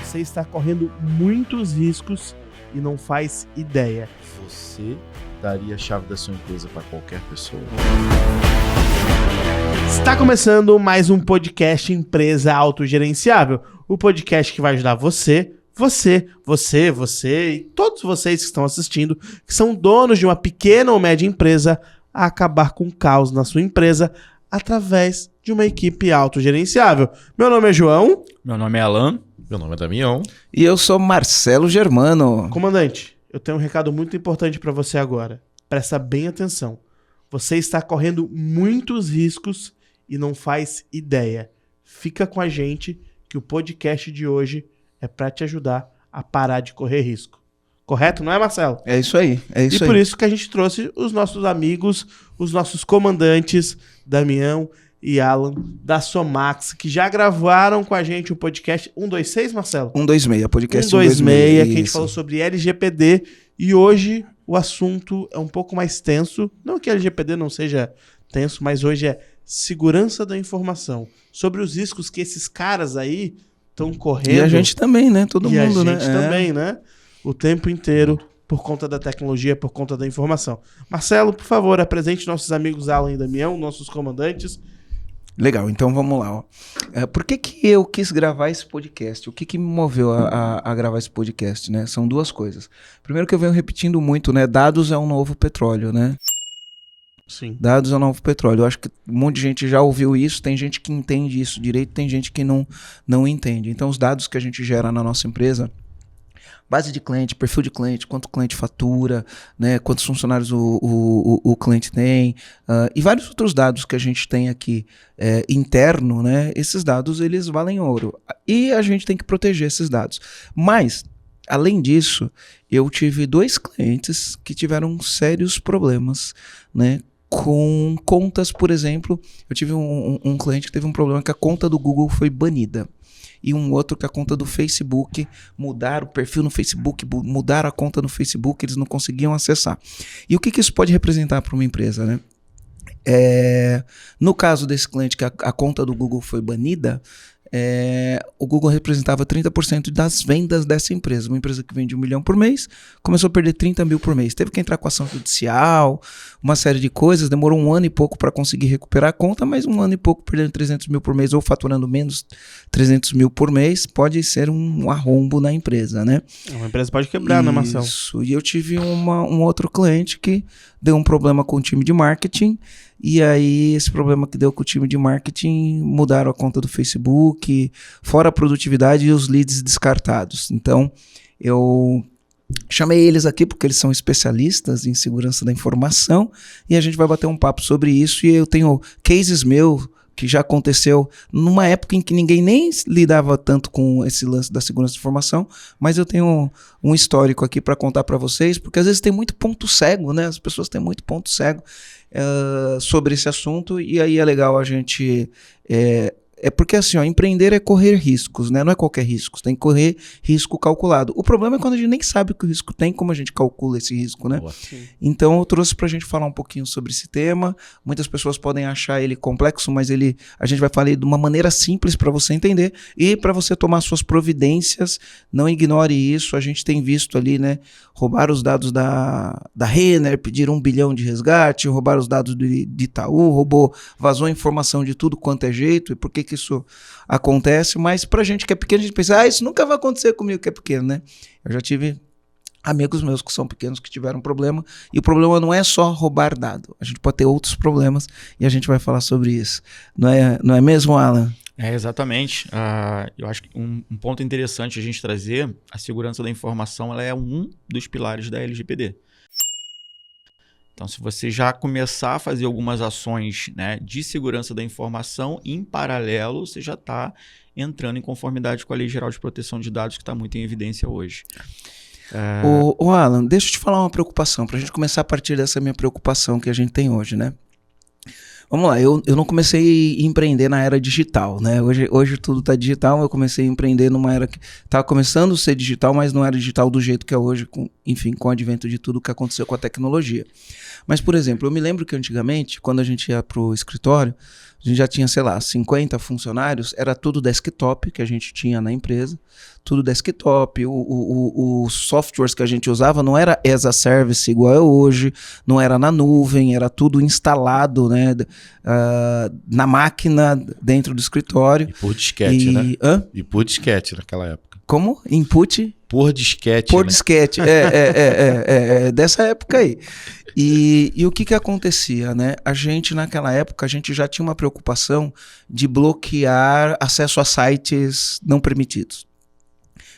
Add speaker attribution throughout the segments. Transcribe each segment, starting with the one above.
Speaker 1: Você está correndo muitos riscos e não faz ideia.
Speaker 2: Você daria a chave da sua empresa para qualquer pessoa?
Speaker 1: Está começando mais um podcast Empresa Autogerenciável. O podcast que vai ajudar você e todos vocês que estão assistindo, que são donos de uma pequena ou média empresa, a acabar com o caos na sua empresa através de uma equipe autogerenciável. Meu nome é João.
Speaker 3: Meu nome é Alan.
Speaker 2: Meu nome é Damião.
Speaker 4: E eu sou Marcelo Germano.
Speaker 1: Comandante, eu tenho um recado muito importante para você agora. Presta bem atenção. Você está correndo muitos riscos e não faz ideia. Fica com a gente que o podcast de hoje é para te ajudar a parar de correr risco. Correto, não é, Marcelo?
Speaker 4: É isso aí,
Speaker 1: E por isso que a gente trouxe os nossos amigos, os nossos comandantes, Damião e Alan, da Somax, que já gravaram com a gente o podcast 126, Marcelo?
Speaker 4: 126, podcast
Speaker 1: 126, que a gente falou sobre LGPD, e hoje o assunto é um pouco mais tenso. Não que LGPD não seja tenso, mas hoje é segurança da informação. Sobre os riscos que esses caras aí estão correndo.
Speaker 4: E a gente também, né? Todo mundo, né?
Speaker 1: E a gente também, né? O tempo inteiro, por conta da tecnologia, por conta da informação. Marcelo, por favor, apresente nossos amigos Alan e Damião, nossos comandantes.
Speaker 4: Legal, então vamos lá. Por que eu quis gravar esse podcast? O que me moveu a gravar esse podcast, né? São duas coisas. Primeiro que eu venho repetindo muito, né? Dados é um novo petróleo, né?
Speaker 1: Sim.
Speaker 4: Dados é um novo petróleo. Eu acho que um monte de gente já ouviu isso, tem gente que entende isso direito, tem gente que não entende. Então os dados que a gente gera na nossa empresa, base de cliente, perfil de cliente, quanto o cliente fatura, né, quantos funcionários o cliente tem, e vários outros dados que a gente tem aqui interno, né, esses dados eles valem ouro. E a gente tem que proteger esses dados. Mas, além disso, eu tive 2 clientes que tiveram sérios problemas, né, com contas, por exemplo. Eu tive um cliente que teve um problema que a conta do Google foi banida. E um outro que a conta do Facebook, mudaram o perfil no Facebook, mudaram a conta no Facebook, eles não conseguiam acessar. E o que isso pode representar para uma empresa, né? No caso desse cliente que a conta do Google foi banida, o Google representava 30% das vendas dessa empresa. Uma empresa que vende 1 milhão por mês, começou a perder 30 mil por mês. Teve que entrar com ação judicial, uma série de coisas, demorou 1 ano e pouco para conseguir recuperar a conta, mas 1 ano e pouco perdendo 300 mil por mês ou faturando menos 300 mil por mês, pode ser um arrombo na empresa, né?
Speaker 1: Uma empresa pode quebrar, né, Marcelo?
Speaker 4: Isso, e eu tive um outro cliente que deu um problema com o time de marketing, e aí esse problema que deu com o time de marketing, mudaram a conta do Facebook, fora a produtividade e os leads descartados. Então, eu chamei eles aqui porque eles são especialistas em segurança da informação, e a gente vai bater um papo sobre isso, e eu tenho cases meus que já aconteceu numa época em que ninguém nem lidava tanto com esse lance da segurança da informação, mas eu tenho um histórico aqui para contar para vocês, porque às vezes tem muito ponto cego, né? As pessoas têm muito ponto cego sobre esse assunto, e aí é legal a gente... porque assim, empreender é correr riscos, né? Não é qualquer risco, tem que correr risco calculado. O problema é quando a gente nem sabe que o risco tem, como a gente calcula esse risco, né? Então eu trouxe pra gente falar um pouquinho sobre esse tema. Muitas pessoas podem achar ele complexo, mas a gente vai falar de uma maneira simples para você entender e para você tomar suas providências. Não ignore isso, a gente tem visto ali, né? Roubar os dados da Renner, pedir 1 bilhão de resgate, roubar os dados de Itaú, vazou informação de tudo quanto é jeito. E por que isso acontece? Mas pra gente que é pequeno, a gente pensa, isso nunca vai acontecer comigo que é pequeno, né? Eu já tive amigos meus que são pequenos que tiveram problema, e o problema não é só roubar dado, a gente pode ter outros problemas, e a gente vai falar sobre isso. Não é mesmo, Alan?
Speaker 3: Exatamente. Eu acho que um ponto interessante a gente trazer, a segurança da informação, ela é um dos pilares da LGPD. Então, se você já começar a fazer algumas ações, né, de segurança da informação, em paralelo, você já está entrando em conformidade com a Lei Geral de Proteção de Dados, que está muito em evidência hoje.
Speaker 4: Alan, deixa eu te falar uma preocupação, para a gente começar a partir dessa minha preocupação que a gente tem hoje, né? Vamos lá, eu não comecei a empreender na era digital, né? Hoje tudo está digital, eu comecei a empreender numa era que estava começando a ser digital, mas não era digital do jeito que é hoje, com o advento de tudo que aconteceu com a tecnologia. Mas, por exemplo, eu me lembro que antigamente, quando a gente ia para o escritório, a gente já tinha, 50 funcionários, era tudo desktop que a gente tinha na empresa, tudo desktop, os softwares que a gente usava não era as a service igual é hoje, não era na nuvem, era tudo instalado, né, na máquina, dentro do escritório.
Speaker 2: E por disquete, né?
Speaker 4: Hã?
Speaker 2: E por disquete naquela época.
Speaker 4: Como? Input?
Speaker 2: Por disquete,
Speaker 4: Por
Speaker 2: né?
Speaker 4: disquete, dessa época aí. E o que acontecia, né? A gente, naquela época, a gente já tinha uma preocupação de bloquear acesso a sites não permitidos.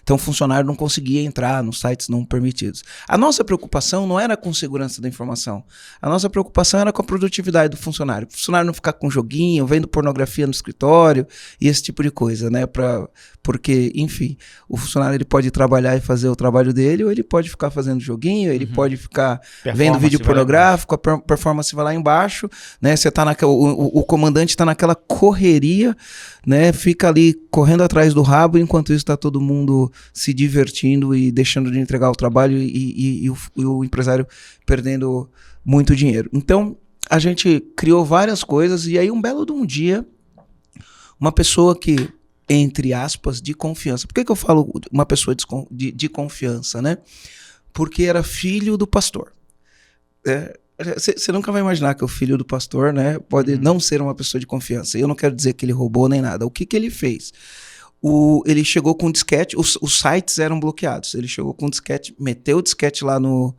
Speaker 4: Então, o funcionário não conseguia entrar nos sites não permitidos. A nossa preocupação não era com segurança da informação. A nossa preocupação era com a produtividade do funcionário. O funcionário não ficar com joguinho, vendo pornografia no escritório e esse tipo de coisa, né? Porque, enfim, o funcionário ele pode trabalhar e fazer o trabalho dele, ou ele pode ficar fazendo joguinho, ele pode ficar vendo vídeo pornográfico, a performance vai lá embaixo, né? Você tá o comandante está naquela correria, né? Fica ali correndo atrás do rabo, enquanto isso está todo mundo se divertindo e deixando de entregar o trabalho e o empresário perdendo muito dinheiro. Então, a gente criou várias coisas e aí um belo de um dia, uma pessoa que, entre aspas, de confiança. Por que eu falo uma pessoa de confiança, né? Porque era filho do pastor. Você nunca vai imaginar que o filho do pastor, né, pode não ser uma pessoa de confiança. Eu não quero dizer que ele roubou nem nada. O que ele fez? Ele chegou com um disquete, os sites eram bloqueados. Ele chegou com um disquete, meteu o disquete lá no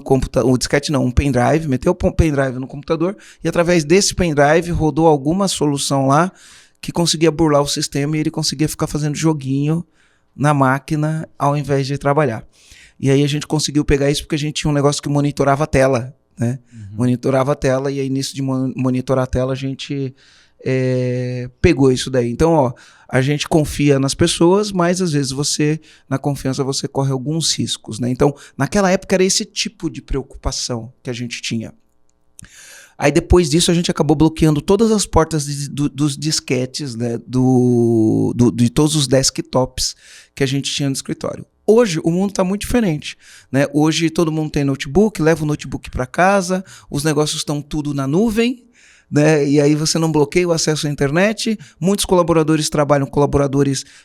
Speaker 4: computador. O disquete não, um pendrive, meteu o pendrive no computador e através desse pendrive rodou alguma solução lá que conseguia burlar o sistema e ele conseguia ficar fazendo joguinho na máquina ao invés de trabalhar. E aí a gente conseguiu pegar isso porque a gente tinha um negócio que monitorava a tela, né? Monitorava a tela e aí nisso de monitorar a tela a gente pegou isso daí. Então, ó, a gente confia nas pessoas, mas às vezes na confiança, você corre alguns riscos, né? Então, naquela época era esse tipo de preocupação que a gente tinha. Aí depois disso a gente acabou bloqueando todas as portas dos disquetes, né, de todos os desktops que a gente tinha no escritório. Hoje o mundo está muito diferente, né? Hoje todo mundo tem notebook, leva o notebook para casa, os negócios estão tudo na nuvem, né? E aí você não bloqueia o acesso à internet. Muitos colaboradores trabalham,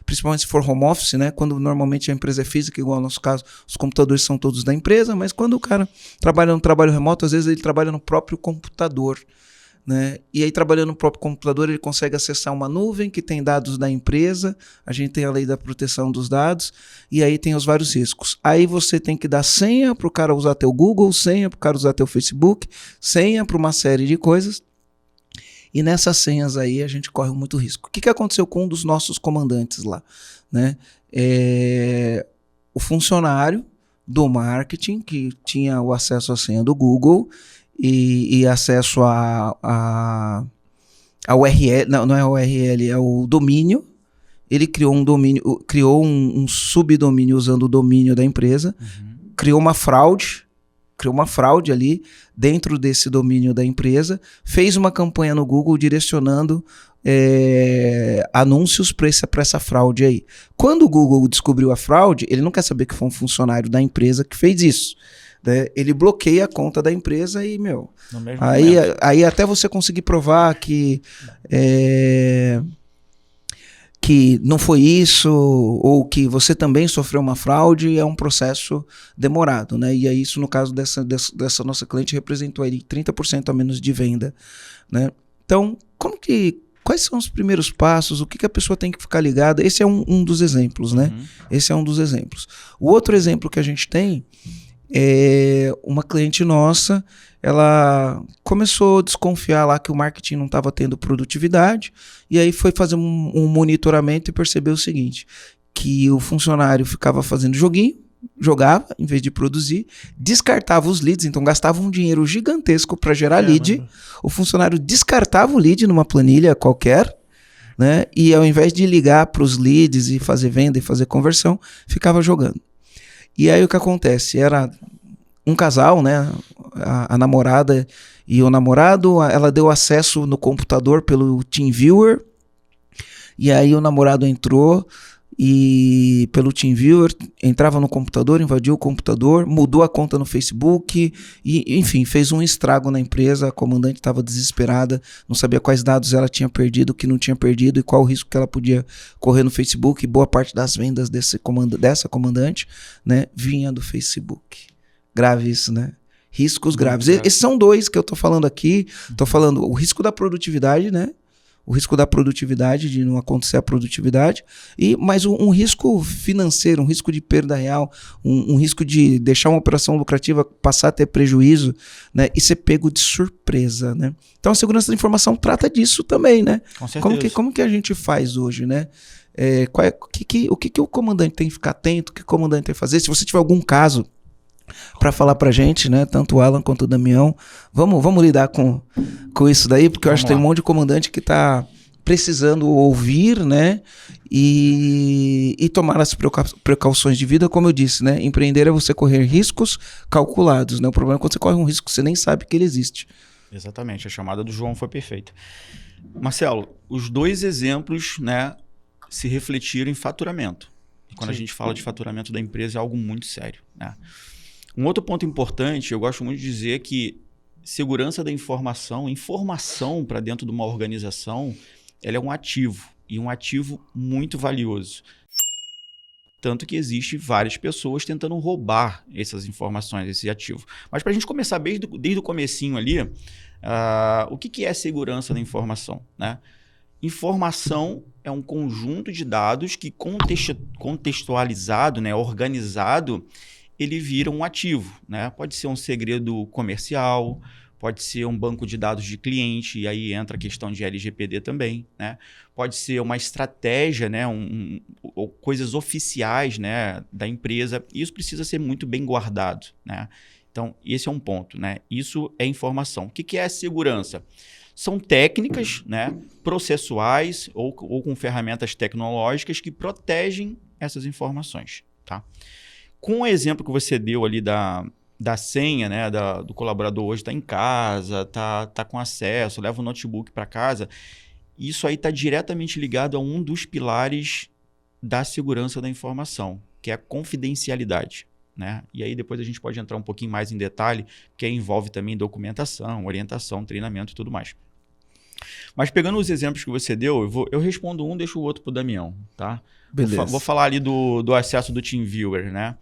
Speaker 4: principalmente se for home office, né? Quando normalmente a empresa é física, igual no nosso caso, os computadores são todos da empresa, mas quando o cara trabalha no trabalho remoto, às vezes ele trabalha no próprio computador, né? E aí, trabalhando no próprio computador, ele consegue acessar uma nuvem que tem dados da empresa. A gente tem a lei da proteção dos dados e aí tem os vários riscos. Aí você tem que dar senha para o cara usar teu Google, senha para o cara usar teu Facebook, senha para uma série de coisas. E nessas senhas aí a gente corre muito risco. O que aconteceu com um dos nossos comandantes lá, né? O funcionário do marketing que tinha o acesso à senha do Google e acesso a URL, não é URL, é o domínio. Ele criou um domínio, criou um subdomínio usando o domínio da empresa, criou uma fraude ali dentro desse domínio da empresa, fez uma campanha no Google direcionando anúncios para essa fraude aí. Quando o Google descobriu a fraude, ele não quer saber que foi um funcionário da empresa que fez isso. Né? Ele bloqueia a conta da empresa e, aí até você conseguir provar que não foi isso, ou que você também sofreu uma fraude, é um processo demorado, né? E aí isso, no caso dessa nossa cliente, representou aí 30% a menos de venda, né? Então, quais são os primeiros passos? O que a pessoa tem que ficar ligada? Esse é um dos exemplos, né? Esse é um dos exemplos. O outro exemplo que a gente tem é uma cliente nossa. Ela começou a desconfiar lá que o marketing não estava tendo produtividade e aí foi fazer um monitoramento e percebeu o seguinte, que o funcionário ficava fazendo joguinho, jogava em vez de produzir, descartava os leads, então gastava um dinheiro gigantesco para gerar lead, o funcionário descartava o lead numa planilha qualquer, né? E ao invés de ligar para os leads e fazer venda e fazer conversão, ficava jogando. E aí o que acontece? Era um casal, né? A namorada e o namorado, ela deu acesso no computador pelo TeamViewer, e aí o namorado entrou e pelo TeamViewer, entrava no computador, invadiu o computador, mudou a conta no Facebook e, enfim, fez um estrago na empresa. A comandante estava desesperada, não sabia quais dados ela tinha perdido, o que não tinha perdido e qual o risco que ela podia correr no Facebook. Boa parte das vendas dessa comandante, né, vinha do Facebook. Grave isso, né? Riscos graves. Esses são dois que eu tô falando aqui. Tô falando o risco da produtividade, né? O risco da produtividade, de não acontecer a produtividade, mas um risco financeiro, um risco de perda real, um risco de deixar uma operação lucrativa passar a ter prejuízo, né, e ser pego de surpresa, né? Então a segurança da informação trata disso também, né?
Speaker 3: Com certeza.
Speaker 4: Como que a gente faz hoje, né? O que o comandante tem que ficar atento, o que o comandante tem que fazer? Se você tiver algum caso para falar pra gente, né? Tanto o Alan quanto o Damião. Vamos lidar com isso daí, porque eu acho que tem um monte de comandante que tá precisando ouvir, né? E tomar as precauções de vida, como eu disse, né? Empreender é você correr riscos calculados, né? O problema é quando você corre um risco que você nem sabe que ele existe.
Speaker 3: Exatamente, a chamada do João foi perfeita. Marcelo, os dois exemplos, né, se refletiram em faturamento. E quando a gente fala de faturamento da empresa é algo muito sério, né? Um outro ponto importante, eu gosto muito de dizer que segurança da informação para dentro de uma organização, ela é um ativo, e um ativo muito valioso. Tanto que existe várias pessoas tentando roubar essas informações, esse ativo. Mas para a gente começar desde o comecinho ali, o que é segurança da informação, né? Informação é um conjunto de dados que contextualizado, né, organizado, ele vira um ativo, né? Pode ser um segredo comercial, pode ser um banco de dados de cliente, e aí entra a questão de LGPD também, né? Pode ser uma estratégia, né? Ou coisas oficiais, né, da empresa. Isso precisa ser muito bem guardado, né? Então, esse é um ponto, né? Isso é informação. O que é segurança? São técnicas, né, processuais ou com ferramentas tecnológicas que protegem essas informações, tá? Com o exemplo que você deu ali da senha, né, do colaborador hoje está em casa, tá com acesso, leva o notebook para casa, isso aí está diretamente ligado a um dos pilares da segurança da informação, que é a confidencialidade, né? E aí depois a gente pode entrar um pouquinho mais em detalhe, que envolve também documentação, orientação, treinamento e tudo mais. Mas pegando os exemplos que você deu, eu respondo um, deixo o outro para o Damião, tá?
Speaker 4: Beleza.
Speaker 3: Vou falar ali do acesso do TeamViewer, né?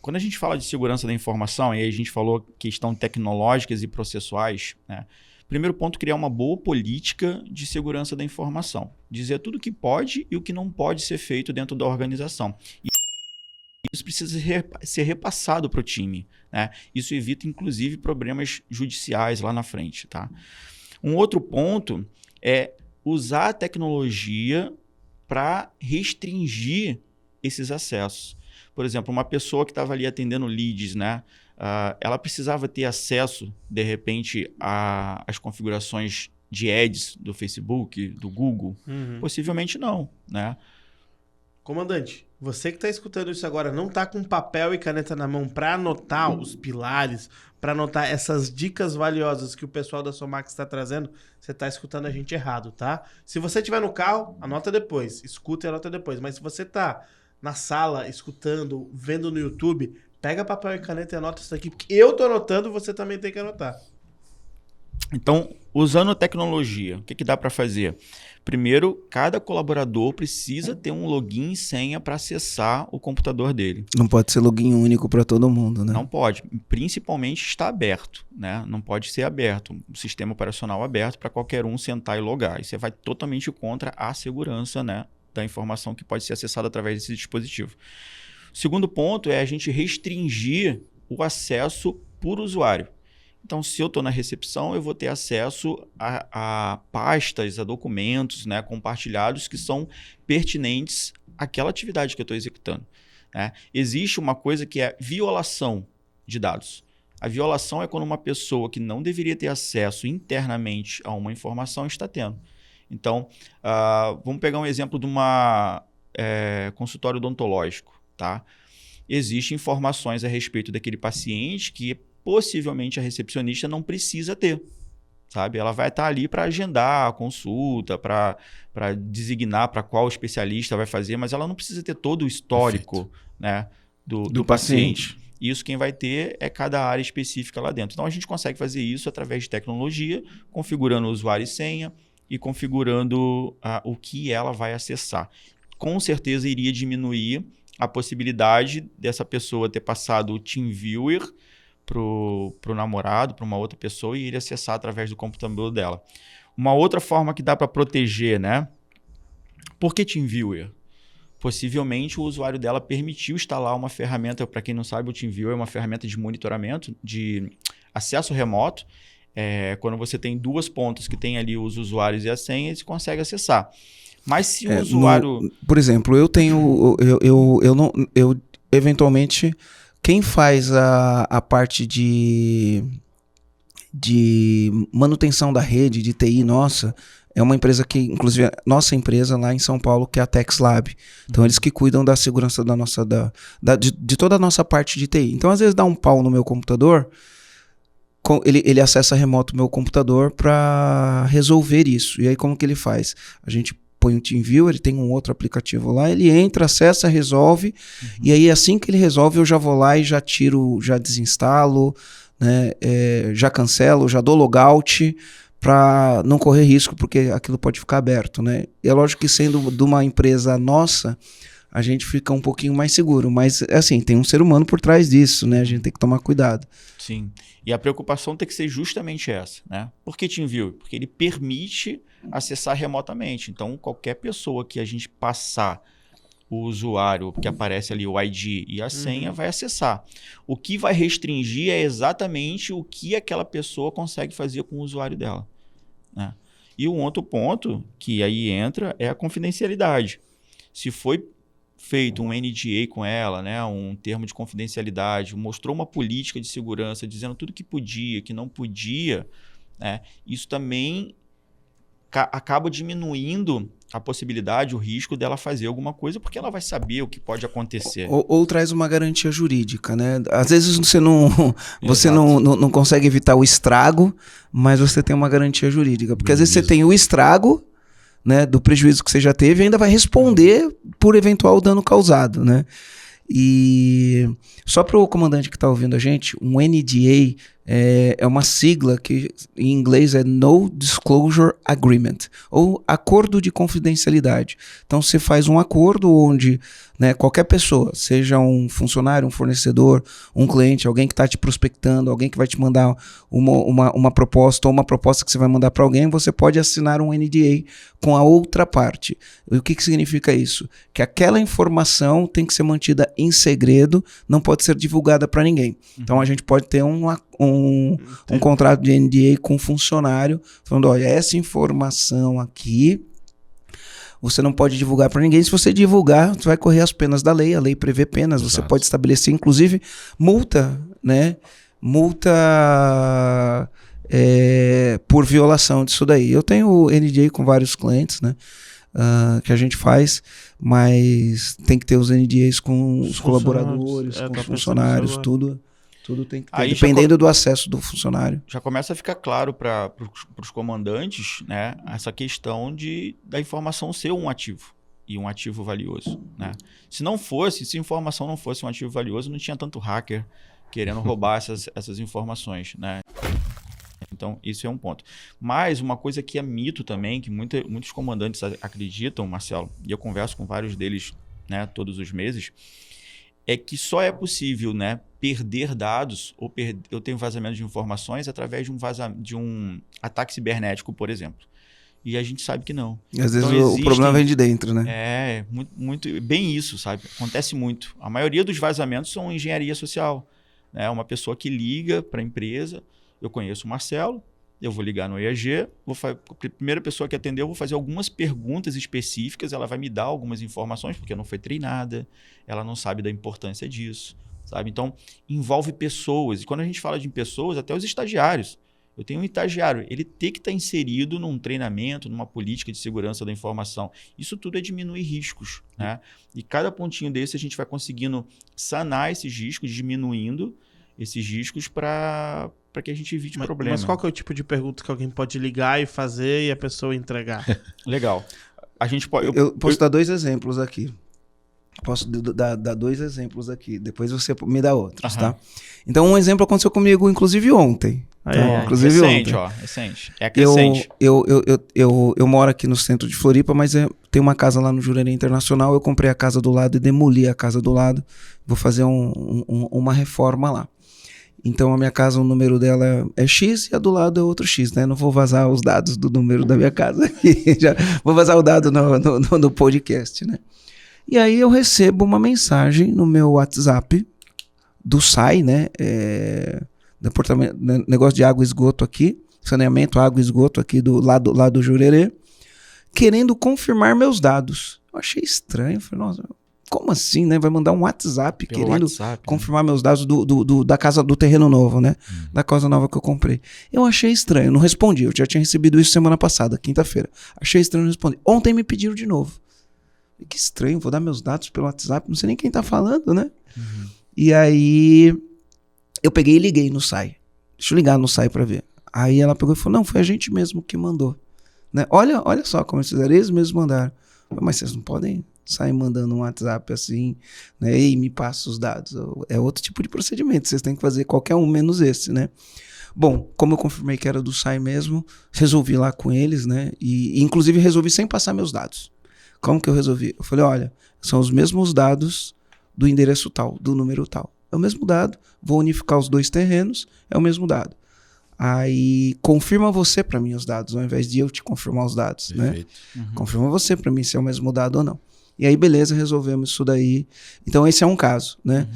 Speaker 3: Quando a gente fala de segurança da informação, e aí a gente falou questão tecnológicas e processuais, né? Primeiro ponto, criar uma boa política de segurança da informação. Dizer tudo o que pode e o que não pode ser feito dentro da organização. E isso precisa ser repassado para o time, né? Isso evita, inclusive, problemas judiciais lá na frente, tá? Um outro ponto é usar a tecnologia para restringir esses acessos. Por exemplo, uma pessoa que estava ali atendendo leads, né? Ela precisava ter acesso, de repente, às configurações de ads do Facebook, do Google? Possivelmente não, né?
Speaker 1: Comandante, você que está escutando isso agora, não está com papel e caneta na mão para anotar os pilares, para anotar essas dicas valiosas que o pessoal da Somax está trazendo, você está escutando a gente errado, tá? Se você estiver no carro, anota depois, escuta e anota depois. Mas se você está na sala, escutando, vendo no YouTube, pega papel e caneta e anota isso daqui, porque eu tô anotando, você também tem que anotar.
Speaker 3: Então, usando a tecnologia, o que dá para fazer? Primeiro, cada colaborador precisa ter um login e senha para acessar o computador dele.
Speaker 4: Não pode ser login único para todo mundo, né?
Speaker 3: Não pode. Principalmente está aberto, né? Não pode ser aberto. Um sistema operacional aberto para qualquer um sentar e logar. Isso vai totalmente contra a segurança, né, da informação que pode ser acessada através desse dispositivo. O segundo ponto é a gente restringir o acesso por usuário. Então, se eu estou na recepção, eu vou ter acesso a pastas, a documentos, né, compartilhados que são pertinentes àquela atividade que eu estou executando, né? Existe uma coisa que é violação de dados. A violação é quando uma pessoa que não deveria ter acesso internamente a uma informação está tendo. Então, vamos pegar um exemplo de uma consultório odontológico, tá? Existem informações a respeito daquele paciente que possivelmente a recepcionista não precisa ter, sabe? Ela vai estar ali para agendar a consulta, para designar para qual especialista vai fazer, mas ela não precisa ter todo o histórico, né, do paciente. Isso quem vai ter é cada área específica lá dentro. Então a gente consegue fazer isso através de tecnologia, configurando o usuário e senha e configurando o que ela vai acessar. Com certeza iria diminuir a possibilidade dessa pessoa ter passado o TeamViewer pro namorado, para uma outra pessoa, e ele acessar através do computador dela. Uma outra forma que dá para proteger, né? Por que TeamViewer? Possivelmente o usuário dela permitiu instalar uma ferramenta, para quem não sabe, o TeamViewer é uma ferramenta de monitoramento, de acesso remoto. Quando você tem duas pontas que tem ali os usuários e a senha, você consegue acessar. Mas se o usuário...
Speaker 4: Por exemplo, eu tenho... Eu eventualmente, quem faz a parte de manutenção da rede, de TI nossa, é uma empresa que, inclusive, nossa empresa lá em São Paulo, que é a TexLab. Então, eles que cuidam da segurança da nossa, de toda a nossa parte de TI. Então, às vezes dá um pau no meu computador, ele acessa remoto o meu computador para resolver isso. E aí, como que ele faz? A gente põe o TeamViewer, ele tem um outro aplicativo lá, ele entra, acessa, resolve, e aí assim que ele resolve, eu já vou lá e já tiro, já desinstalo, né, já cancelo, já dou logout, para não correr risco, porque aquilo pode ficar aberto, né? E é lógico que sendo de uma empresa nossa, a gente fica um pouquinho mais seguro, mas assim, tem um ser humano por trás disso, né? A gente tem que tomar cuidado.
Speaker 3: Sim, e a preocupação tem que ser justamente essa, né? Por que TeamViewer? Porque ele permite acessar remotamente. Então, qualquer pessoa que a gente passar o usuário, que aparece ali o ID e a senha, vai acessar. O que vai restringir é exatamente o que aquela pessoa consegue fazer com o usuário dela, né? E um outro ponto que aí entra é a confidencialidade. Se foi feito um NDA com ela, né, um termo de confidencialidade, mostrou uma política de segurança dizendo tudo que podia, que não podia, né, isso também acaba diminuindo a possibilidade, o risco dela fazer alguma coisa, porque ela vai saber o que pode acontecer.
Speaker 4: Ou traz uma garantia jurídica, né? Às vezes você não consegue evitar o estrago, mas você tem uma garantia jurídica. Porque às vezes você tem o estrago, né, do prejuízo que você já teve e ainda vai responder por eventual dano causado, né? E só para o comandante que está ouvindo a gente, um NDA é uma sigla que em inglês é No Disclosure Agreement, ou acordo de confidencialidade. Então você faz um acordo onde, né, qualquer pessoa, seja um funcionário, um fornecedor, um cliente, alguém que está te prospectando, alguém que vai te mandar uma proposta ou uma proposta que você vai mandar para alguém, você pode assinar um NDA com a outra parte. E o que significa isso? Que aquela informação tem que ser mantida em segredo, não pode ser divulgada para ninguém. Então a gente pode ter um contrato de NDA com um funcionário, falando, olha, essa informação aqui você não pode divulgar para ninguém. Se você divulgar, você vai correr as penas da lei. A lei prevê penas. Exato. Você pode estabelecer, inclusive, multa, né? Multa por violação disso daí. Eu tenho NDA com vários clientes, né? Que a gente faz, mas tem que ter os NDAs com os colaboradores, com os funcionários, tudo tem que ter, aí dependendo do acesso do funcionário.
Speaker 3: Já começa a ficar claro para os comandantes, né, essa questão da informação ser um ativo e um ativo valioso, né? Se a informação não fosse um ativo valioso, não tinha tanto hacker querendo roubar essas informações, né? Então, isso é um ponto. Mas uma coisa que é mito também, que muitos comandantes acreditam, Marcelo, e eu converso com vários deles, né, todos os meses, é que só é possível, né, perder dados ou ter um vazamento de informações através de um ataque cibernético, por exemplo. E a gente sabe que não.
Speaker 4: E às vezes o problema vem de dentro, né?
Speaker 3: Muito bem isso, sabe? Acontece muito. A maioria dos vazamentos são engenharia social, né? Uma pessoa que liga para a empresa. Eu conheço o Marcelo, eu vou ligar no EAG, a primeira pessoa que atendeu, eu vou fazer algumas perguntas específicas, ela vai me dar algumas informações, porque não foi treinada, ela não sabe da importância disso, sabe? Então, envolve pessoas. E quando a gente fala de pessoas, até os estagiários. Eu tenho um estagiário, ele tem que estar inserido num treinamento, numa política de segurança da informação. Isso tudo é diminuir riscos, né? E cada pontinho desse a gente vai conseguindo sanar esses riscos, diminuindo esses riscos para que a gente evite problema.
Speaker 1: Mas qual que é o tipo de pergunta que alguém pode ligar e fazer e a pessoa entregar?
Speaker 3: Legal. A gente pode...
Speaker 4: Eu posso dar 2 exemplos aqui. Posso dar 2 exemplos aqui. Depois você me dá outros, tá? Então, um exemplo aconteceu comigo, inclusive, ontem. Inclusive
Speaker 3: recente,
Speaker 4: ontem.
Speaker 3: ó. Recente. É crescente.
Speaker 4: Eu moro aqui no centro de Floripa, mas tem uma casa lá no Jurerê Internacional. Eu comprei a casa do lado e demoli a casa do lado. Vou fazer uma reforma lá. Então, a minha casa, o número dela é X e a do lado é outro X, né? Não vou vazar os dados do número da minha casa aqui. Já vou vazar o dado no podcast, né? E aí eu recebo uma mensagem no meu WhatsApp do SAI, né? Departamento, negócio de água e esgoto aqui, saneamento, água e esgoto aqui do lado do Jurerê, querendo confirmar meus dados. Eu achei estranho, falei, nossa, como assim, né? Vai mandar um WhatsApp
Speaker 3: Pelo
Speaker 4: querendo
Speaker 3: WhatsApp,
Speaker 4: confirmar meus dados da casa do terreno novo, né? Da casa nova que eu comprei. Eu achei estranho, não respondi. Eu já tinha recebido isso semana passada, quinta-feira. Achei estranho, não respondi. Ontem me pediram de novo. Que estranho, vou dar meus dados pelo WhatsApp, não sei nem quem tá falando, né? E aí eu peguei e liguei no SAI. Deixa eu ligar no SAI pra ver. Aí ela pegou e falou, não, foi a gente mesmo que mandou. Né? Olha só como eles fizeram, eles mesmos mandaram. Mas vocês não podem sair mandando um WhatsApp assim, né? E me passa os dados. É outro tipo de procedimento, vocês têm que fazer qualquer um menos esse, né? Bom, como eu confirmei que era do SAI mesmo, resolvi lá com eles, né? E inclusive resolvi sem passar meus dados. Como que eu resolvi? Eu falei, olha, são os mesmos dados do endereço tal, do número tal. É o mesmo dado, vou unificar os 2 terrenos, é o mesmo dado. Aí confirma você para mim os dados, ao invés de eu te confirmar os dados,
Speaker 2: Perfeito.
Speaker 4: né? Confirma você para mim se é o mesmo dado ou não. E aí, beleza, resolvemos isso daí. Então, esse é um caso, né?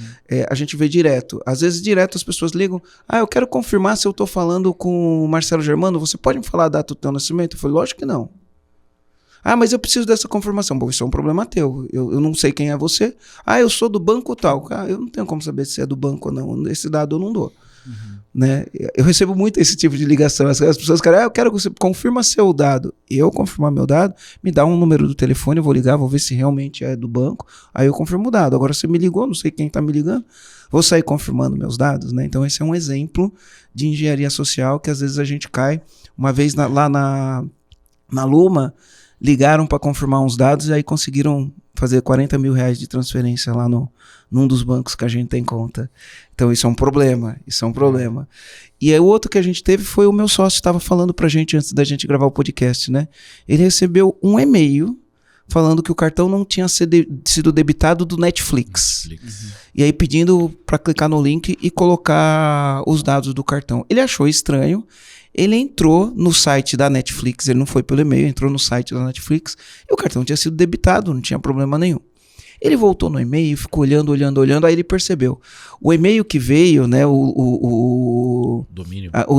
Speaker 4: A gente vê direto. Às vezes, direto, as pessoas ligam. Eu quero confirmar se eu tô falando com o Marcelo Germano. Você pode me falar a data do teu nascimento? Eu falei, lógico que não. Mas eu preciso dessa confirmação. Bom, isso é um problema teu. Eu não sei quem é você. Eu sou do banco tal. Eu não tenho como saber se é do banco ou não. Esse dado eu não dou. Né? Eu recebo muito esse tipo de ligação. As pessoas querem, eu quero que você confirma seu dado. Eu confirmar meu dado, me dá um número do telefone, eu vou ligar, vou ver se realmente é do banco. Aí eu confirmo o dado. Agora você me ligou, não sei quem está me ligando. Vou sair confirmando meus dados, né? Então esse é um exemplo de engenharia social que às vezes a gente cai. Uma vez lá na Luma, ligaram para confirmar uns dados e aí conseguiram fazer 40 mil reais de transferência lá num dos bancos que a gente tem conta. Então isso é um problema, E aí o outro que a gente teve foi o meu sócio estava falando pra gente antes da gente gravar o podcast, né? Ele recebeu um e-mail falando que o cartão não tinha sido debitado do Netflix. E aí pedindo para clicar no link e colocar os dados do cartão. Ele achou estranho. Ele entrou no site da Netflix, ele não foi pelo e-mail, entrou no site da Netflix e o cartão tinha sido debitado, não tinha problema nenhum. Ele voltou no e-mail, ficou olhando, aí ele percebeu. O e-mail que veio, né, o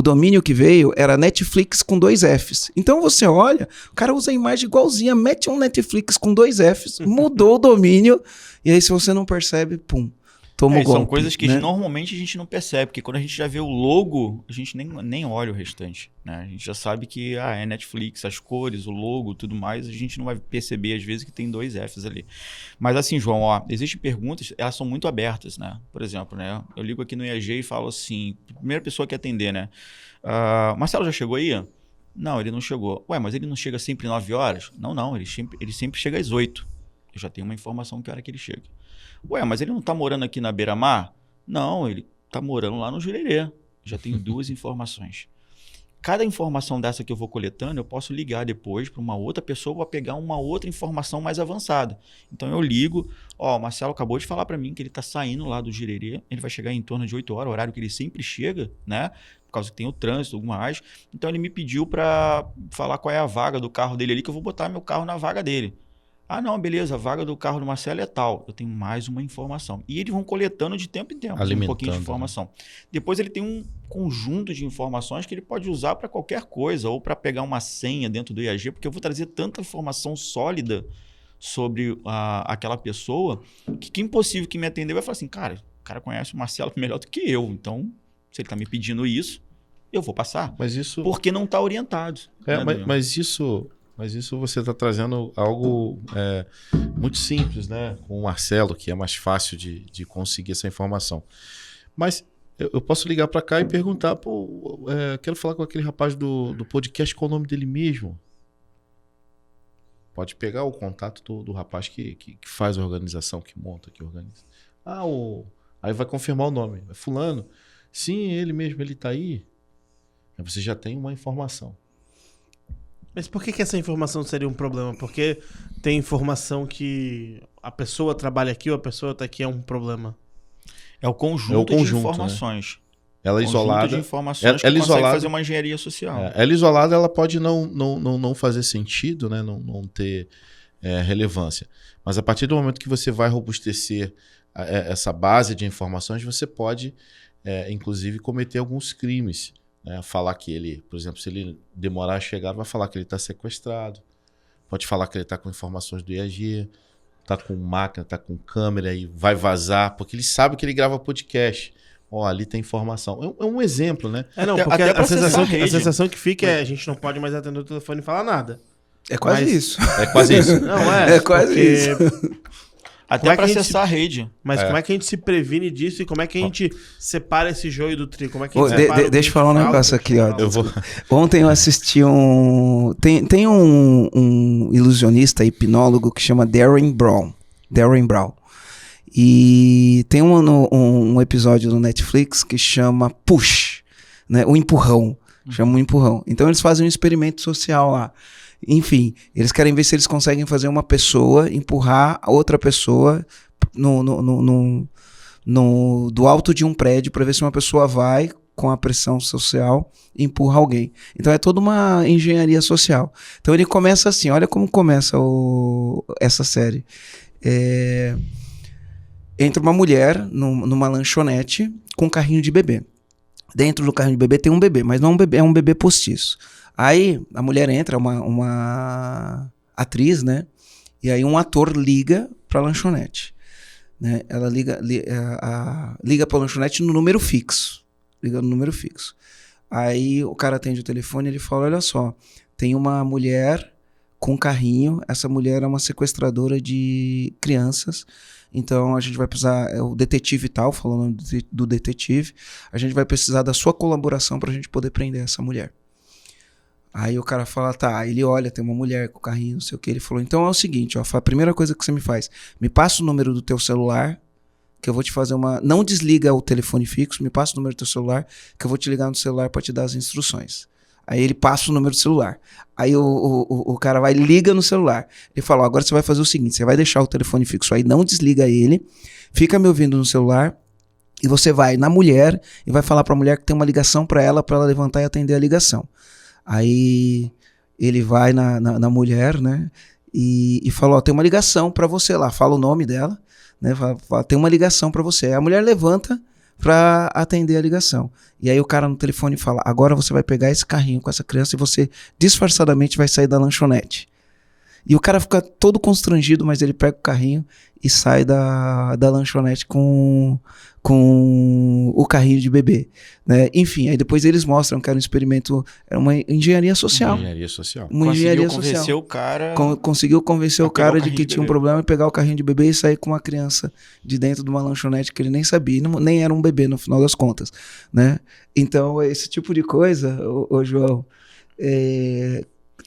Speaker 4: domínio que veio era Netflix com 2 Fs. Então você olha, o cara usa a imagem igualzinha, mete um Netflix com 2 Fs, mudou o domínio, e aí se você não percebe, pum.
Speaker 3: São coisas que normalmente a gente não percebe, porque quando a gente já vê o logo, a gente nem olha o restante, né? A gente já sabe que é Netflix, as cores, o logo, tudo mais, a gente não vai perceber às vezes que tem 2 Fs ali. Mas assim, João, existem perguntas, elas são muito abertas, né? Por exemplo, né? Eu ligo aqui no IAG e falo assim, primeira pessoa que atender, né? Marcelo já chegou aí? Não, ele não chegou. Mas ele não chega sempre 9 horas? Não, ele sempre chega às 8. Eu já tenho uma informação que hora que ele chega. Mas ele não tá morando aqui na Beira-Mar? Não, ele tá morando lá no Jurerê. Já tenho 2 informações. Cada informação dessa que eu vou coletando, eu posso ligar depois para uma outra pessoa para pegar uma outra informação mais avançada. Então eu ligo, o Marcelo acabou de falar para mim que ele tá saindo lá do Jurerê, ele vai chegar em torno de 8 horas, o horário que ele sempre chega, né? Por causa que tem o trânsito, alguma mais. Então ele me pediu para falar qual é a vaga do carro dele ali, que eu vou botar meu carro na vaga dele. Não, beleza, a vaga do carro do Marcelo é tal. Eu tenho mais uma informação. E eles vão coletando de tempo em tempo um pouquinho de informação. Depois ele tem um conjunto de informações que ele pode usar para qualquer coisa, ou para pegar uma senha dentro do IAG, porque eu vou trazer tanta informação sólida sobre aquela pessoa, que quem possível que me atender vai falar assim, cara, o cara conhece o Marcelo melhor do que eu, então se ele está me pedindo isso, eu vou passar.
Speaker 2: Mas isso...
Speaker 3: Porque não está orientado.
Speaker 2: Mas isso você está trazendo algo muito simples, né? Com o Marcelo, que é mais fácil de conseguir essa informação. Mas Eu posso ligar para cá e perguntar, pô, quero falar com aquele rapaz do podcast, qual é o nome dele mesmo? Pode pegar o contato do rapaz que faz a organização, que monta, que organiza. Aí vai confirmar o nome. É fulano. Sim, ele mesmo, ele tá aí. Aí você já tem uma informação.
Speaker 1: Mas por que essa informação seria um problema? Porque tem informação que a pessoa trabalha aqui ou a pessoa tá aqui é um problema.
Speaker 3: É o conjunto de informações.
Speaker 2: Né? Ela isolada.
Speaker 3: De informações
Speaker 2: ela
Speaker 3: que consegue
Speaker 2: isolada,
Speaker 3: fazer uma engenharia social.
Speaker 2: Ela isolada, ela pode não fazer sentido, né? Não ter relevância. Mas a partir do momento que você vai robustecer essa base de informações, você pode, inclusive, cometer alguns crimes. Né? Falar que ele, por exemplo, se ele demorar a chegar, vai falar que ele está sequestrado. Pode falar que ele está com informações do IAG, está com máquina, está com câmera e vai vazar, porque ele sabe que ele grava podcast. Ali tem informação. É um exemplo, né?
Speaker 1: Porque a sensação que fica é a gente não pode mais atender o telefone e falar nada.
Speaker 4: É quase isso.
Speaker 2: É quase isso.
Speaker 1: Não,
Speaker 4: é quase isso.
Speaker 3: Até para acessar a rede.
Speaker 1: Mas como é que a gente se previne disso e como é que a gente separa esse joio do trigo? Como é que a gente
Speaker 4: deixa eu falar um negócio aqui, ó. Ontem eu assisti Tem um ilusionista, hipnólogo que chama Darren Brown. E tem um episódio no Netflix que chama Push, né? O empurrão. Chama o empurrão. Então eles fazem um experimento social lá. Enfim, eles querem ver se eles conseguem fazer uma pessoa empurrar a outra pessoa do alto de um prédio para ver se uma pessoa vai com a pressão social e empurra alguém. Então é toda uma engenharia social. Então ele começa assim, olha como começa essa série. Entra uma mulher numa lanchonete com um carrinho de bebê. Dentro do carrinho de bebê tem um bebê, mas não é um bebê, é um bebê postiço. Aí a mulher entra, uma atriz, né? E aí um ator liga pra lanchonete. Né? Ela liga pra lanchonete no número fixo. Liga no número fixo. Aí o cara atende o telefone e ele fala, olha só, tem uma mulher com carrinho, essa mulher é uma sequestradora de crianças, então a gente vai precisar, o detetive tal, falando do detetive, a gente vai precisar da sua colaboração pra gente poder prender essa mulher. Aí o cara fala, tá, ele olha, tem uma mulher com carrinho, não sei o que, ele falou, então é o seguinte, ó, a primeira coisa que você me faz, me passa o número do teu celular, que eu vou te fazer não desliga o telefone fixo, me passa o número do teu celular, que eu vou te ligar no celular pra te dar as instruções. Aí ele passa o número do celular. Aí o cara vai, liga no celular. Ele fala, ó, agora você vai fazer o seguinte, você vai deixar o telefone fixo aí, não desliga ele, fica me ouvindo no celular, e você vai na mulher e vai falar pra mulher que tem uma ligação pra ela levantar e atender a ligação. Aí ele vai na mulher, né, e fala, ó, tem uma ligação pra você lá, fala o nome dela, né, fala, tem uma ligação pra você. Aí a mulher levanta pra atender a ligação. E aí o cara no telefone fala, agora você vai pegar esse carrinho com essa criança e você disfarçadamente vai sair da lanchonete. E o cara fica todo constrangido, mas ele pega o carrinho e sai da lanchonete com o carrinho de bebê, né? Enfim, aí depois eles mostram que era um experimento, era uma engenharia social. Conseguiu convencer o cara de que tinha um problema e pegar o carrinho de bebê e sair com uma criança de dentro de uma lanchonete que ele nem sabia, nem era um bebê no final das contas, né? Então, esse tipo de coisa, ô João,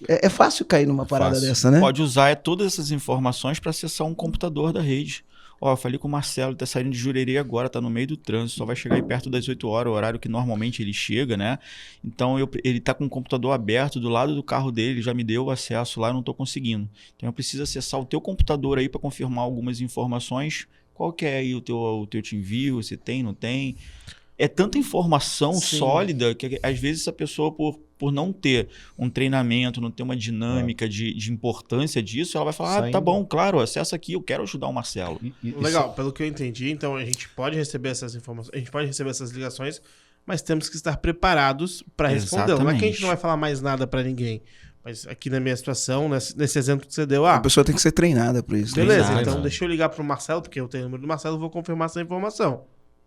Speaker 4: é fácil cair numa parada dessa, né?
Speaker 3: Pode usar todas essas informações para acessar um computador da rede. Ó, eu falei com o Marcelo, ele tá saindo de Jurerê agora, tá no meio do trânsito, só vai chegar aí perto das 8 horas, o horário que normalmente ele chega, né? Então ele tá com o computador aberto do lado do carro dele, ele já me deu o acesso lá, eu não tô conseguindo. Então eu preciso acessar o teu computador aí para confirmar algumas informações. Qual que é aí o teu te envio, se tem, não tem? É tanta informação sólida que às vezes a pessoa, por não ter um treinamento, não ter uma dinâmica de importância disso, ela vai falar, tá bom, claro, acessa aqui, eu quero ajudar o Marcelo.
Speaker 1: Legal, pelo que eu entendi, então a gente pode receber essas informações, a gente pode receber essas ligações, mas temos que estar preparados para responder. Não é que a gente não vai falar mais nada para ninguém. Mas aqui na minha situação, nesse exemplo que você deu...
Speaker 4: A pessoa tem que ser treinada para isso.
Speaker 1: Beleza,
Speaker 4: treinada.
Speaker 1: Então deixa eu ligar pro Marcelo, porque eu tenho o número do Marcelo, vou confirmar essa informação.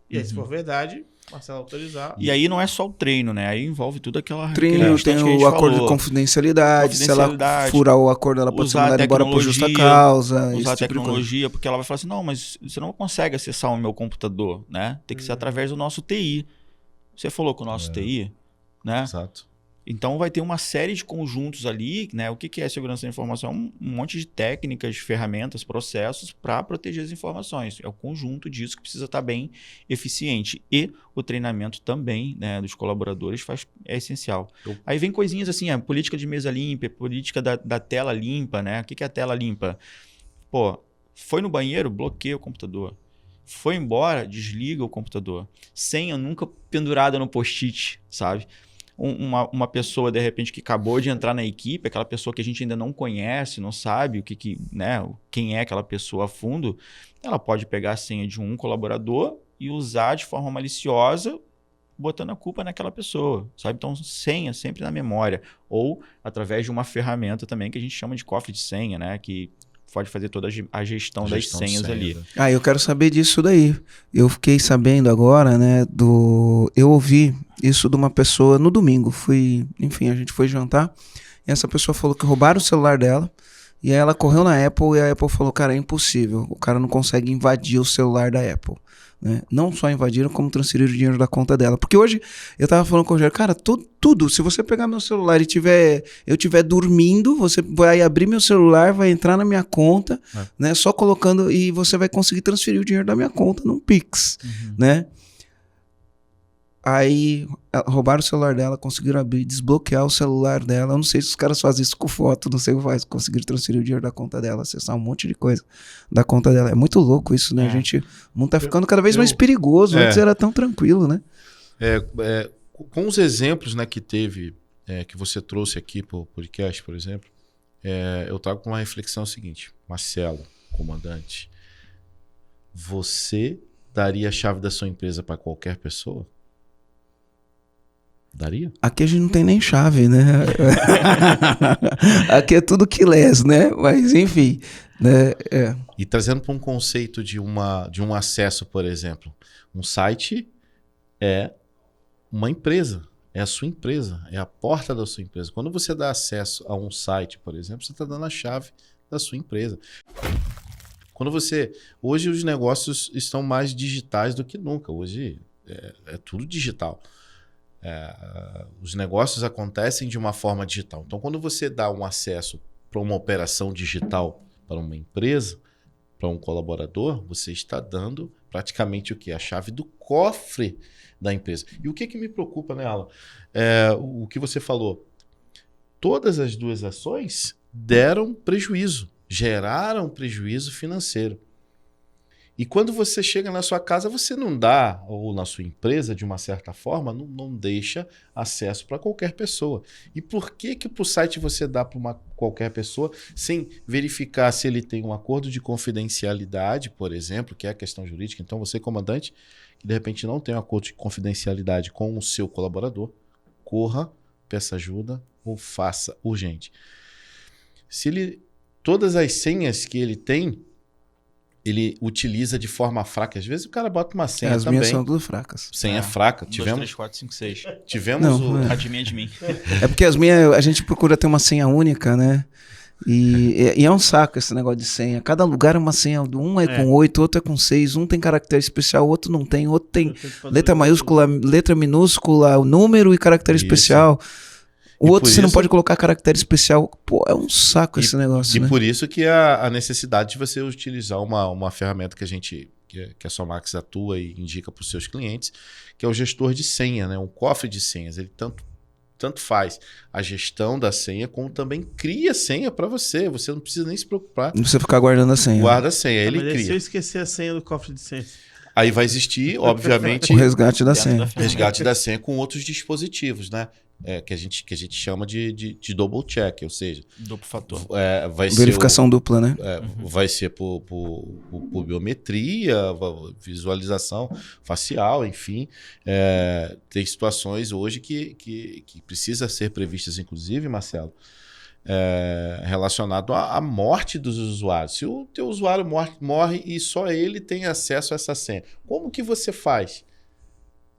Speaker 1: E aí, se for verdade... Marcelo autorizar.
Speaker 3: E aí não é só o treino, né? Aí envolve tudo aquela
Speaker 4: Treino,
Speaker 3: aquele
Speaker 4: tem
Speaker 3: restante que a gente
Speaker 4: o acordo
Speaker 3: falou.
Speaker 4: de confidencialidade, se ela
Speaker 3: Confidencialidade,
Speaker 4: furar o acordo, ela pode ser
Speaker 3: usar a
Speaker 4: mandada embora por justa
Speaker 3: tecnologia,
Speaker 4: causa,
Speaker 3: Usar
Speaker 4: esse
Speaker 3: a
Speaker 4: tipo de coisa.
Speaker 3: tecnologia, porque ela vai falar assim, não, mas você não consegue acessar o meu computador, né? Tem que ser através do nosso TI. Você falou com o nosso TI, né?
Speaker 2: Exato.
Speaker 3: Então vai ter uma série de conjuntos ali, né? O que é segurança da informação? Um monte de técnicas, ferramentas, processos para proteger as informações. É o conjunto disso que precisa estar bem eficiente. E o treinamento também, né, dos colaboradores é essencial. Aí vem coisinhas assim, política de mesa limpa, política da tela limpa, né? O que é a tela limpa? Pô, foi no banheiro, bloqueia o computador. Foi embora, desliga o computador. Senha nunca pendurada no post-it, sabe? Uma pessoa, de repente, que acabou de entrar na equipe, aquela pessoa que a gente ainda não conhece, não sabe né, quem é aquela pessoa a fundo, ela pode pegar a senha de um colaborador e usar de forma maliciosa, botando a culpa naquela pessoa, sabe? Então, senha sempre na memória. Ou através de uma ferramenta também que a gente chama de cofre de senha, né? Que pode fazer toda a gestão das senhas ali.
Speaker 2: Né?
Speaker 4: Ah, eu quero saber disso daí. Eu fiquei sabendo agora, né, eu ouvi isso de uma pessoa no domingo. Enfim, a gente foi jantar e essa pessoa falou que roubaram o celular dela e aí ela correu na Apple e a Apple falou, cara, é impossível. O cara não consegue invadir o celular da Apple. Né? Não só invadiram, como transferiram o dinheiro da conta dela. Porque hoje, eu tava falando com o Rogério, cara, tudo, se você pegar meu celular e eu tiver dormindo, você vai abrir meu celular, vai entrar na minha conta, né? Só colocando, e você vai conseguir transferir o dinheiro da minha conta num Pix, né? Aí roubaram o celular dela, conseguiram abrir, desbloquear o celular dela. Eu não sei se os caras fazem isso com foto, não sei o que faz. Conseguiram transferir o dinheiro da conta dela, acessar um monte de coisa da conta dela. É muito louco isso, né? O mundo tá ficando cada vez mais perigoso. Antes era tão tranquilo, né?
Speaker 2: Com os exemplos, né, que teve, que você trouxe aqui para o podcast, por exemplo, eu trago com uma reflexão seguinte. Marcelo, comandante, você daria a chave da sua empresa para qualquer pessoa? Daria?
Speaker 4: Aqui a gente não tem nem chave, né? Aqui é tudo keyless, né? Mas enfim, né?
Speaker 2: E trazendo para um conceito de um acesso, por exemplo, um site é uma empresa, é a sua empresa, é a porta da sua empresa. Quando você dá acesso a um site, por exemplo, você está dando a chave da sua empresa. Hoje os negócios estão mais digitais do que nunca. Hoje é tudo digital. Os negócios acontecem de uma forma digital. Então, quando você dá um acesso para uma operação digital para uma empresa, para um colaborador, você está dando praticamente o quê? A chave do cofre da empresa. E o que me preocupa, né, Alan? O que você falou. Todas as duas ações deram prejuízo, geraram prejuízo financeiro. E quando você chega na sua casa, você não dá, ou na sua empresa, de uma certa forma, não deixa acesso para qualquer pessoa. E por que para o site você dá para qualquer pessoa sem verificar se ele tem um acordo de confidencialidade, por exemplo, que é a questão jurídica? Então você, comandante, que de repente não tem um acordo de confidencialidade com o seu colaborador, corra, peça ajuda ou faça urgente. Todas as senhas que ele tem, ele utiliza de forma fraca. Às vezes o cara bota uma senha
Speaker 4: As
Speaker 2: também.
Speaker 4: minhas são tudo fracas.
Speaker 2: Senha fraca.
Speaker 3: 1, 2, 3, 4, 5, 6.
Speaker 2: Tivemos
Speaker 3: Admin, admin.
Speaker 4: É porque a gente procura ter uma senha única, né? E é um saco esse negócio de senha. Cada lugar é uma senha. Um é com 8, outro é com 6. Um tem caractere especial, outro não tem. Outro tem letra maiúscula, letra minúscula, o número e caractere especial. O outro você não pode colocar caractere especial. Pô, é um saco esse negócio, né?
Speaker 2: E por isso que a necessidade de você utilizar uma ferramenta que a Somax atua e indica para os seus clientes, que é o gestor de senha, né? Um cofre de senhas. Ele tanto faz a gestão da senha, como também cria senha para você. Você não precisa nem se preocupar.
Speaker 4: Não precisa ficar guardando a senha.
Speaker 2: Guarda a senha, ele
Speaker 1: Mas
Speaker 2: cria.
Speaker 1: se eu esquecer a senha do cofre de senha?
Speaker 2: Aí vai existir, obviamente,
Speaker 4: o resgate da senha.
Speaker 2: Resgate da senha com outros dispositivos, né? Que a gente chama de double check, ou seja,
Speaker 3: duplo fator.
Speaker 4: Verificação dupla, né?
Speaker 2: Vai ser por biometria, visualização facial, enfim. Tem situações hoje que precisa ser previstas, inclusive, Marcelo, relacionado à morte dos usuários. Se o teu usuário morre e só ele tem acesso a essa senha, como que você faz?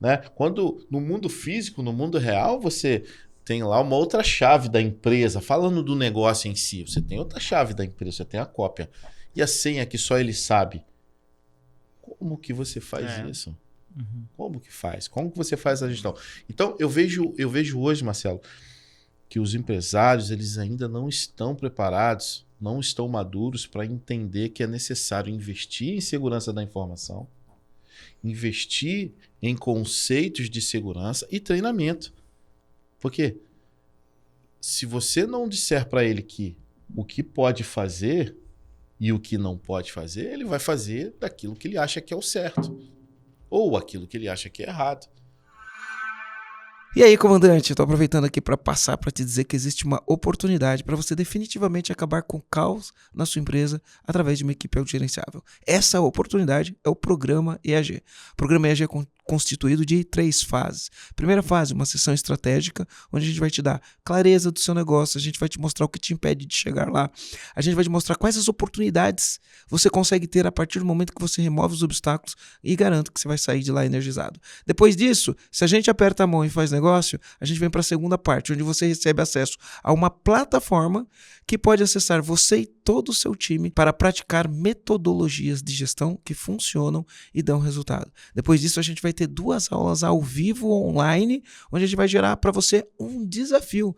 Speaker 2: né? Quando no mundo físico, no mundo real, você tem lá uma outra chave da empresa. Falando do negócio em si, você tem outra chave da empresa, você tem a cópia. E a senha que só ele sabe. Como que você faz isso? Como que faz? Como que você faz a gestão? Então, eu vejo hoje, Marcelo, que os empresários eles ainda não estão preparados, não estão maduros para entender que é necessário investir em segurança da informação, investir em conceitos de segurança e treinamento. Porque se você não disser para ele que o que pode fazer e o que não pode fazer, ele vai fazer daquilo que ele acha que é o certo ou aquilo que ele acha que é errado.
Speaker 4: E aí, comandante, eu tô aproveitando aqui para passar para te dizer que existe uma oportunidade para você definitivamente acabar com o caos na sua empresa através de uma equipe autogerenciável. Essa oportunidade é o Programa EAG. O Programa EAG é constituído de 3 fases. Primeira fase, uma sessão estratégica, onde a gente vai te dar clareza do seu negócio, a gente vai te mostrar o que te impede de chegar lá, a gente vai te mostrar quais as oportunidades você consegue ter a partir do momento que você remove os obstáculos e garanto que você vai sair de lá energizado. Depois disso, se a gente aperta a mão e faz negócio, a gente vem para a segunda parte, onde você recebe acesso a uma plataforma que pode acessar você e todo o seu time para praticar metodologias de gestão que funcionam e dão resultado. Depois disso, a gente vai ter 2 aulas ao vivo online, onde a gente vai gerar para você um desafio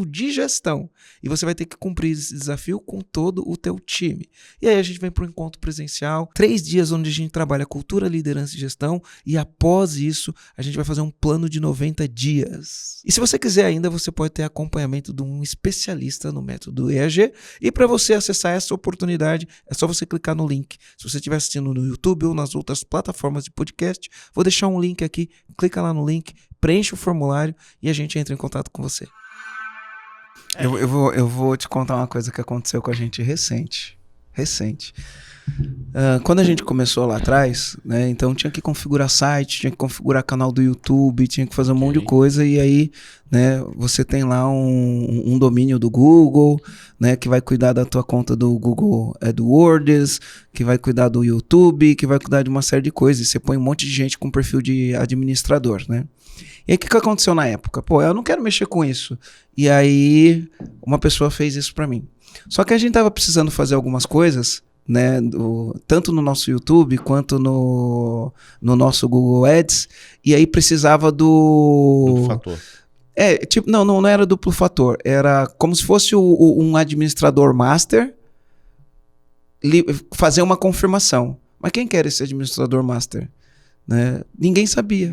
Speaker 4: de gestão. E você vai ter que cumprir esse desafio com todo o teu time. E aí a gente vem para o encontro presencial, 3 dias onde a gente trabalha cultura, liderança e gestão, e após isso, a gente vai fazer um plano de 90 dias. E se você quiser ainda, você pode ter acompanhamento de um especialista no método EAG, e para você acessar essa oportunidade, é só você clicar no link. Se você estiver assistindo no YouTube ou nas outras plataformas de podcast, vou deixar um link aqui, clica lá no link, preenche o formulário e a gente entra em contato com você. Eu vou te contar uma coisa que aconteceu com a gente recente. Quando a gente começou lá atrás, né, então tinha que configurar site, tinha que configurar canal do YouTube, tinha que fazer um monte de coisa, e aí, né, você tem lá um domínio do Google, né, que vai cuidar da tua conta do Google AdWords, que vai cuidar do YouTube, que vai cuidar de uma série de coisas, e você põe um monte de gente com perfil de administrador, né. E aí o que aconteceu na época? Pô, eu não quero mexer com isso. E aí uma pessoa fez isso pra mim. Só que a gente tava precisando fazer algumas coisas, né, tanto no nosso YouTube quanto no nosso Google Ads, e aí precisava
Speaker 2: Do fator.
Speaker 4: Tipo, não era duplo fator, era como se fosse um administrador master fazer uma confirmação. Mas quem que era esse administrador master? Né? Ninguém sabia.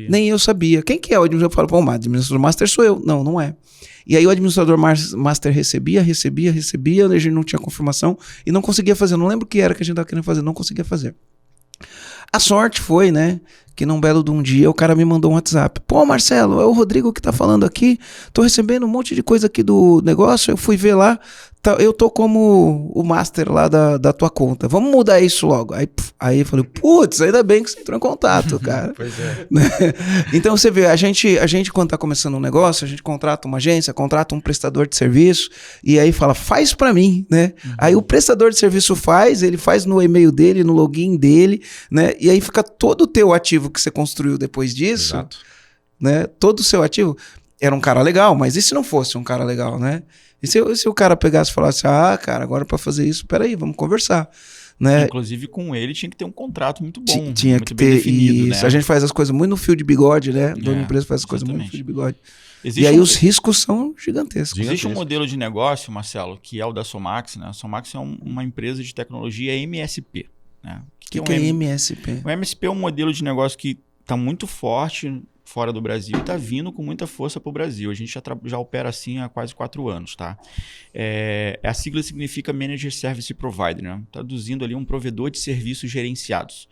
Speaker 4: Nem eu sabia. Quem que é o administrador? Eu falo, pô, o administrador master sou eu. Não é. E aí o administrador master recebia, a gente não tinha confirmação e não conseguia fazer. Não lembro o que era que a gente estava querendo fazer, não conseguia fazer. A sorte foi, né, que num belo de um dia o cara me mandou um WhatsApp. Pô, Marcelo, é o Rodrigo que tá falando aqui. Tô recebendo um monte de coisa aqui do negócio. Eu fui ver lá. Eu tô como o master lá da tua conta. Vamos mudar isso logo. Aí eu falei, putz, ainda bem que você entrou em contato, cara.
Speaker 3: Pois é.
Speaker 4: Então você vê, a gente quando tá começando um negócio, a gente contrata uma agência, contrata um prestador de serviço e aí fala, faz pra mim, né? Aí o prestador de serviço ele faz no e-mail dele, no login dele, né? E aí fica todo o teu ativo que você construiu depois disso,
Speaker 2: Exato.
Speaker 4: né? Todo o seu ativo era um cara legal, mas e se não fosse um cara legal, né? E se o cara pegasse e falasse, cara, agora para fazer isso, peraí, vamos conversar. Né?
Speaker 3: Inclusive com ele tinha que ter um contrato muito bom.
Speaker 4: Tinha
Speaker 3: muito
Speaker 4: que
Speaker 3: bem
Speaker 4: ter
Speaker 3: definido,
Speaker 4: isso.
Speaker 3: né?
Speaker 4: A gente faz as coisas muito no fio de bigode, né? A empresa faz as coisas muito no fio de bigode. E aí os riscos são gigantescos.
Speaker 3: Existe um modelo de negócio, Marcelo, que é o da Somax, né? A Somax é uma empresa de tecnologia MSP. Né?
Speaker 4: O que é MSP?
Speaker 3: O MSP é um modelo de negócio que está muito forte fora do Brasil e está vindo com muita força para o Brasil. A gente já opera assim há quase 4 anos. Tá? A sigla significa Manager Service Provider, né? Traduzindo ali um provedor de serviços gerenciados.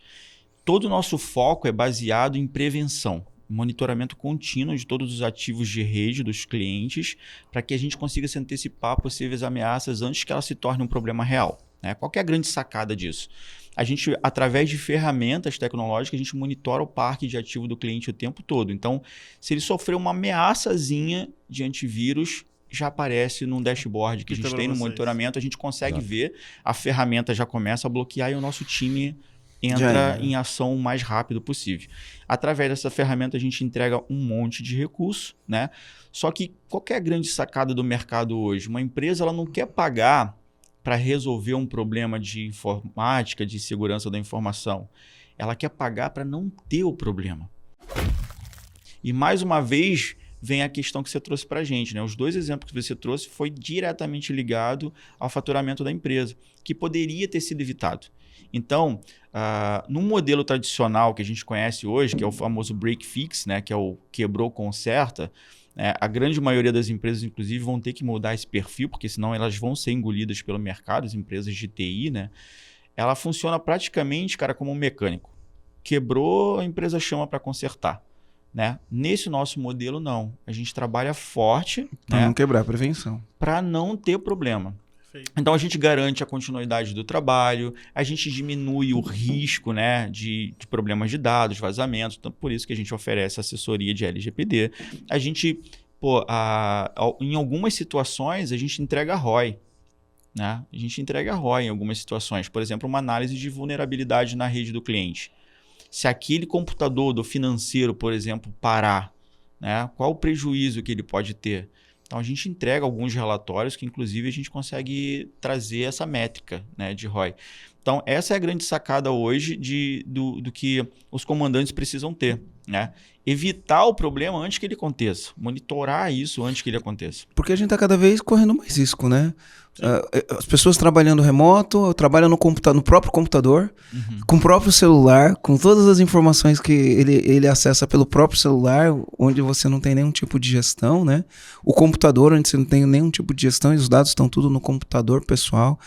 Speaker 3: Todo o nosso foco é baseado em prevenção, monitoramento contínuo de todos os ativos de rede dos clientes para que a gente consiga se antecipar a possíveis ameaças antes que elas se tornem um problema real. Né? Qual que é a grande sacada disso? A gente, através de ferramentas tecnológicas, a gente monitora o parque de ativo do cliente o tempo todo. Então, se ele sofrer uma ameaçazinha de antivírus, já aparece num dashboard que a gente tem no monitoramento, a gente consegue ver, a ferramenta já começa a bloquear e o nosso time entra em ação o mais rápido possível. Através dessa ferramenta, a gente entrega um monte de recurso, né? Só que qual que é a grande sacada do mercado hoje? Uma empresa ela não quer pagar para resolver um problema de informática, de segurança da informação. Ela quer pagar para não ter o problema. E mais uma vez vem a questão que você trouxe para a gente, né? Os 2 exemplos que você trouxe foi diretamente ligado ao faturamento da empresa, que poderia ter sido evitado. Então, no modelo tradicional que a gente conhece hoje, que é o famoso break fix, né? Que é o quebrou, conserta, a grande maioria das empresas, inclusive, vão ter que mudar esse perfil, porque senão elas vão ser engolidas pelo mercado, as empresas de TI, né? Ela funciona praticamente, cara, como um mecânico. Quebrou, a empresa chama para consertar. Né? Nesse nosso modelo, não. A gente trabalha forte
Speaker 4: para não quebrar a prevenção.
Speaker 3: Para não ter problema. Perfeito. Então, a gente garante a continuidade do trabalho, a gente diminui o risco, né, de problemas de dados, vazamentos. Então, por isso que a gente oferece assessoria de LGPD. A gente, em algumas situações, a gente entrega ROI. Né? A gente entrega ROI em algumas situações. Por exemplo, uma análise de vulnerabilidade na rede do cliente. Se aquele computador do financeiro, por exemplo, parar, né, qual o prejuízo que ele pode ter? Então, a gente entrega alguns relatórios que, inclusive, a gente consegue trazer essa métrica, né, de ROI. Então, essa é a grande sacada hoje do que os comandantes precisam ter. Né? Evitar o problema antes que ele aconteça. Monitorar isso antes que ele aconteça.
Speaker 4: Porque a gente está cada vez correndo mais risco, né? As pessoas trabalhando remoto, trabalham no próprio computador, com o próprio celular, com todas as informações que ele acessa pelo próprio celular, onde você não tem nenhum tipo de gestão, né? O computador, onde você não tem nenhum tipo de gestão, e os dados estão tudo no computador pessoal.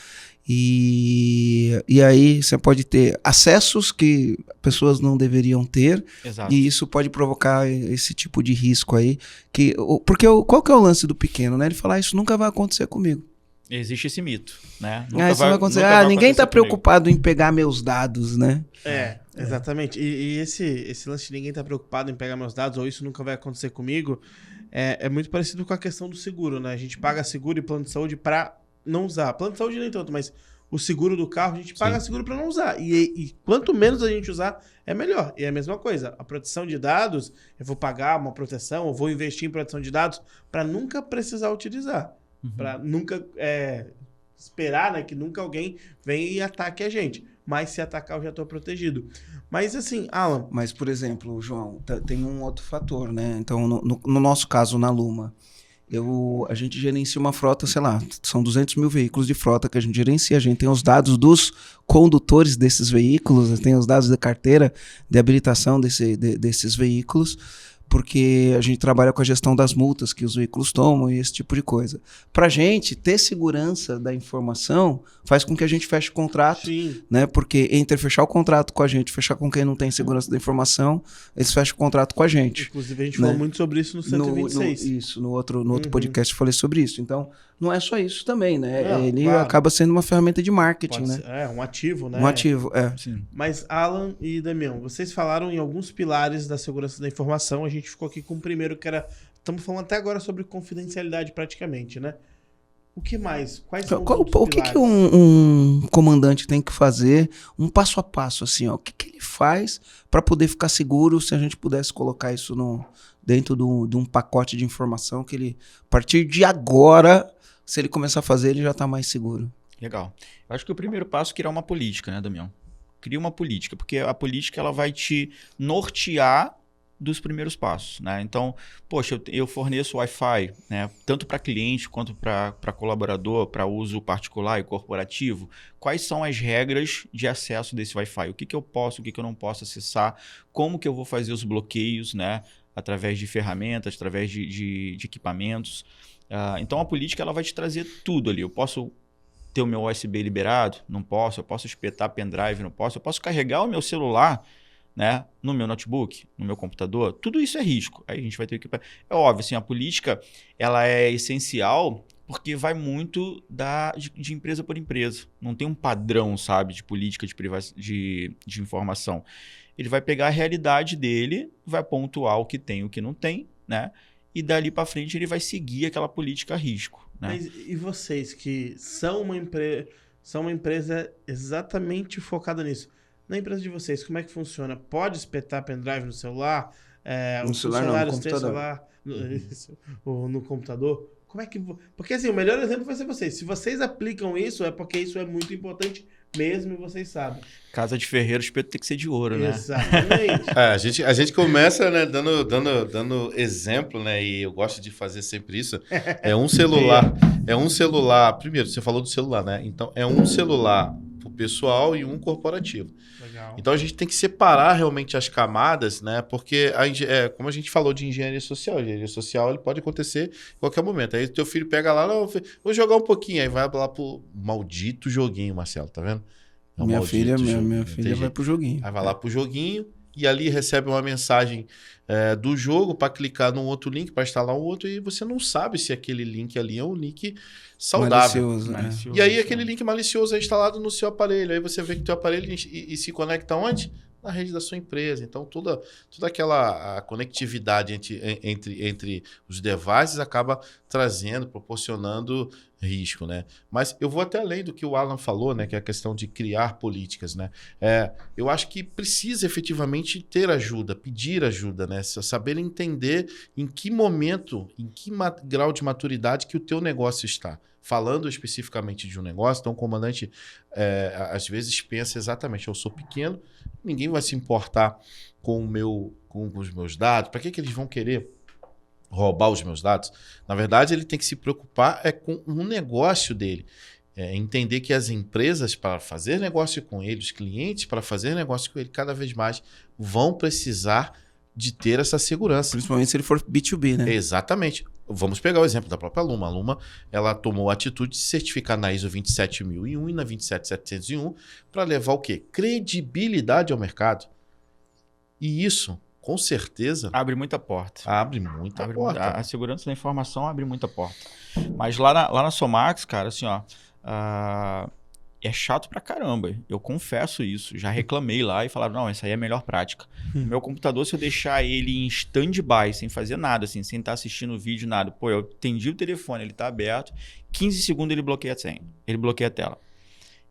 Speaker 4: E aí você pode ter acessos que pessoas não deveriam ter. Exato. E isso pode provocar esse tipo de risco aí. Porque qual que é o lance do pequeno, né? Ele fala, isso nunca vai acontecer comigo.
Speaker 3: Existe esse mito, né?
Speaker 4: Isso vai acontecer. Ninguém está preocupado em pegar meus dados, né?
Speaker 1: Exatamente. E esse lance de ninguém está preocupado em pegar meus dados, ou isso nunca vai acontecer comigo, é muito parecido com a questão do seguro, né? A gente paga seguro e plano de saúde para não usar. Plano de saúde nem tanto, mas o seguro do carro, a gente paga seguro para não usar. E quanto menos a gente usar, é melhor. E é a mesma coisa. A proteção de dados, eu vou pagar uma proteção, eu vou investir em proteção de dados para nunca precisar utilizar. Para nunca esperar, né, que nunca alguém venha e ataque a gente. Mas se atacar, eu já estou protegido. Mas assim, Alan...
Speaker 4: Mas, por exemplo, João, tem um outro fator, né? Então, no nosso caso, na Luma, a gente gerencia uma frota, sei lá, são 200 mil veículos de frota que a gente gerencia, a gente tem os dados dos condutores desses veículos, tem os dados da carteira de habilitação desses veículos, porque a gente trabalha com a gestão das multas que os veículos tomam e esse tipo de coisa. Para a gente ter segurança da informação faz com que a gente feche o contrato, né? Porque entre fechar o contrato com a gente, fechar com quem não tem segurança da informação, eles fecham o contrato com a gente.
Speaker 1: Inclusive a gente falou muito sobre isso no 126.
Speaker 4: No outro podcast eu falei sobre isso. Então, não é só isso também, né? Ele acaba sendo uma ferramenta de marketing, né?
Speaker 1: Um ativo, né?
Speaker 4: Um ativo, Sim.
Speaker 1: Mas Alan e Damião, vocês falaram em alguns pilares da segurança da informação. A gente ficou aqui com o primeiro, que era... Estamos falando até agora sobre confidencialidade praticamente, né? O que mais? Quais são os outros pilares?
Speaker 4: O que um comandante tem que fazer, um passo a passo, assim, ó? O que ele faz para poder ficar seguro, se a gente pudesse colocar isso dentro de um pacote de informação que ele, a partir de agora, se ele começar a fazer, ele já está mais seguro.
Speaker 3: Legal. Eu acho que o primeiro passo é criar uma política, né, Damião? Cria uma política, porque a política ela vai te nortear dos primeiros passos, né? Então, poxa, eu forneço Wi-Fi, né? Tanto para cliente quanto para colaborador, para uso particular e corporativo. Quais são as regras de acesso desse Wi-Fi? O que eu posso, o que eu não posso acessar? Como que eu vou fazer os bloqueios, né? Através de ferramentas, através de equipamentos. Então, a política ela vai te trazer tudo ali. Eu posso ter o meu USB liberado? Não posso. Eu posso espetar pendrive? Não posso. Eu posso carregar o meu celular, né, no meu notebook, no meu computador. Tudo isso é risco. Aí a gente vai ter que... É óbvio, assim, a política ela é essencial porque vai muito de empresa por empresa. Não tem um padrão, sabe, de política de informação. Ele vai pegar a realidade dele, vai pontuar o que tem e o que não tem, né? E dali para frente ele vai seguir aquela política a risco. Né?
Speaker 1: Mas e vocês que são uma empresa exatamente focada nisso? Na empresa de vocês, como é que funciona? Pode espetar pendrive no celular?
Speaker 4: No
Speaker 1: Os
Speaker 4: celular não, no
Speaker 1: funcionários têm
Speaker 4: computador.
Speaker 1: celular ou no computador? Como é que... Porque assim, o melhor exemplo vai ser vocês. Se vocês aplicam isso, é porque isso é muito importante mesmo e vocês sabem.
Speaker 3: Casa de ferreiro, o espeto tem que ser de ouro, né?
Speaker 1: Exatamente.
Speaker 2: A gente começa, né, dando exemplo, né? E eu gosto de fazer sempre isso. É um celular. Primeiro, você falou do celular, né? Então, é um celular pro pessoal e um corporativo.
Speaker 1: Legal.
Speaker 2: Então a gente tem que separar realmente as camadas, né? Porque como a gente falou de engenharia social ele pode acontecer em qualquer momento. Aí teu filho pega lá, não, vou jogar um pouquinho, aí vai lá pro maldito joguinho, Marcelo, tá vendo? É um
Speaker 4: Minha
Speaker 2: maldito
Speaker 4: filha
Speaker 2: joguinho,
Speaker 4: vai
Speaker 2: entendi.
Speaker 4: pro joguinho.
Speaker 2: Aí vai lá pro joguinho e ali recebe uma mensagem do jogo para clicar num outro link, para instalar um outro, e você não sabe se aquele link ali é um link saudável.
Speaker 4: Malicioso, né?
Speaker 3: Malicioso,
Speaker 2: E aí
Speaker 3: né?
Speaker 2: aquele link malicioso é instalado no seu aparelho. Aí você vê que o teu aparelho e se conecta onde? Na rede da sua empresa. Então toda aquela conectividade entre os devices acaba proporcionando risco, né? Mas eu vou até além do que o Alan falou, né? Que é a questão de criar políticas, né? Eu acho que precisa efetivamente ter ajuda, pedir ajuda, né? Saber entender em que momento, em que grau de maturidade que o teu negócio está. Falando especificamente de um negócio, então o comandante às vezes pensa exatamente, eu sou pequeno, ninguém vai se importar com os meus dados, para que eles vão querer roubar os meus dados? Na verdade, ele tem que se preocupar com o negócio dele. Entender que as empresas, para fazer negócio com ele, os clientes, para fazer negócio com ele, cada vez mais vão precisar de ter essa segurança.
Speaker 4: Principalmente se ele for B2B, né?
Speaker 2: Exatamente. Vamos pegar o exemplo da própria Luma. A Luma, ela tomou a atitude de certificar na ISO 27001 e na 27701 para levar o quê? Credibilidade ao mercado. E isso, com certeza,
Speaker 3: Abre muita porta.
Speaker 2: abre muita porta.
Speaker 3: A segurança da informação abre muita porta. Mas lá na Somax, cara, assim, ó, é chato pra caramba. Eu confesso isso. Já reclamei lá e falaram, não, essa aí é a melhor prática. Meu computador, se eu deixar ele em stand-by, sem fazer nada, assim, sem estar assistindo o vídeo, nada. Pô, eu atendi o telefone, ele tá aberto, 15 segundos ele bloqueia a senha. Ele bloqueia a tela.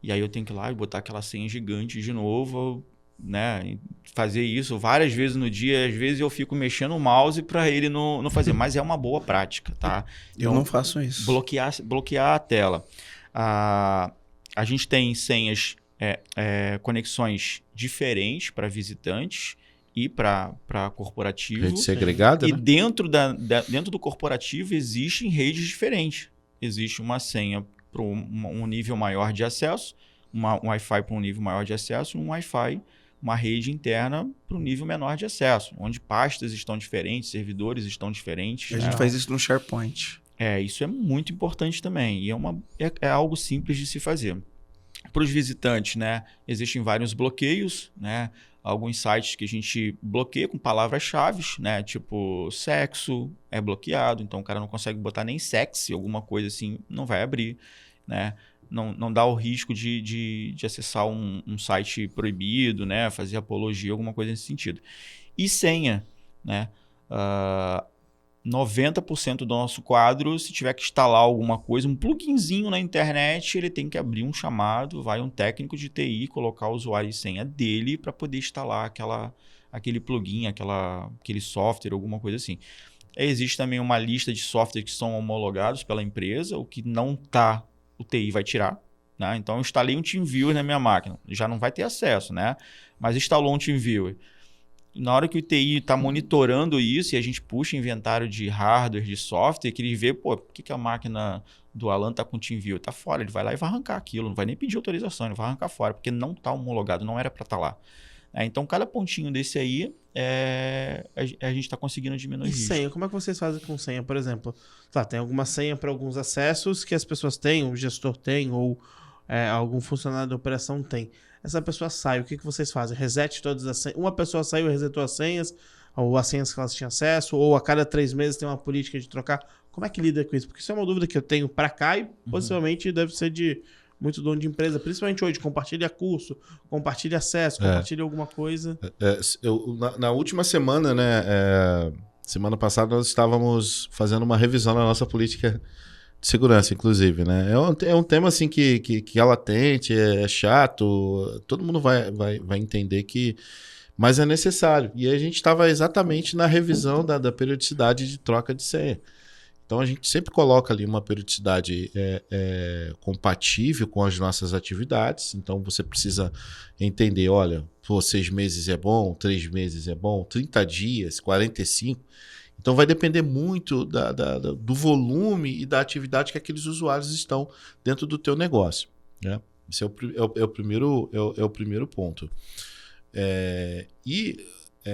Speaker 3: E aí eu tenho que ir lá e botar aquela senha gigante de novo, né? Fazer isso várias vezes no dia. Às vezes eu fico mexendo o mouse para ele não fazer. Mas é uma boa prática, tá?
Speaker 4: Eu não faço isso.
Speaker 3: Bloquear a tela. A gente tem senhas, conexões diferentes para visitantes e para corporativo.
Speaker 2: Rede segregada,
Speaker 3: E
Speaker 2: né?
Speaker 3: dentro do corporativo existem redes diferentes. Existe uma senha para um nível maior de acesso, um Wi-Fi para um nível maior de acesso, um Wi-Fi, uma rede interna para um nível menor de acesso, onde pastas estão diferentes, servidores estão diferentes.
Speaker 4: A gente faz isso no SharePoint.
Speaker 3: Isso é muito importante também. E é algo simples de se fazer. Para os visitantes, né, existem vários bloqueios, né? Alguns sites que a gente bloqueia com palavras-chave, né? Tipo, sexo é bloqueado, então o cara não consegue botar nem sexy, alguma coisa assim, não vai abrir, né? Não dá o risco de acessar um site proibido, né? Fazer apologia, alguma coisa nesse sentido. E senha, né? 90% do nosso quadro, se tiver que instalar alguma coisa, um pluginzinho na internet, ele tem que abrir um chamado, vai um técnico de TI colocar o usuário e senha dele para poder instalar aquele plugin, aquele software, alguma coisa assim. Existe também uma lista de softwares que são homologados pela empresa, o que não está, o TI vai tirar. Né? Então, eu instalei um TeamViewer na minha máquina, já não vai ter acesso, né? Mas instalou um TeamViewer. Na hora que o TI está monitorando isso e a gente puxa inventário de hardware, de software, que ele vê, pô, por que a máquina do Alan está com o TeamViewer? Está fora, ele vai lá e vai arrancar aquilo, não vai nem pedir autorização, ele vai arrancar fora, porque não está homologado, não era para estar lá. Então, cada pontinho desse aí, a gente está conseguindo diminuir
Speaker 1: E
Speaker 3: risco.
Speaker 1: senha? Como é que vocês fazem com senha, por exemplo? Tem alguma senha para alguns acessos que as pessoas têm, o gestor tem, ou algum funcionário da operação tem. Essa pessoa sai, o que vocês fazem? Reset todas as senhas? Uma pessoa saiu e resetou as senhas, ou as senhas que elas tinham acesso, ou a cada 3 meses tem uma política de trocar. Como é que lida com isso? Porque isso é uma dúvida que eu tenho para cá e possivelmente deve ser de muito dono de empresa, principalmente hoje. Compartilha curso, compartilha acesso, compartilha alguma coisa.
Speaker 2: Na última semana, né? Semana passada nós estávamos fazendo uma revisão na nossa política de segurança, inclusive, né? É um tema assim que é latente, é chato, todo mundo vai entender que. Mas é necessário. E a gente estava exatamente na revisão da periodicidade de troca de senha. Então a gente sempre coloca ali uma periodicidade compatível com as nossas atividades. Então você precisa entender, olha, 6 meses é bom, 3 meses é bom, 30 dias, 45. Então vai depender muito do volume e da atividade que aqueles usuários estão dentro do teu negócio, né? Esse é o primeiro ponto.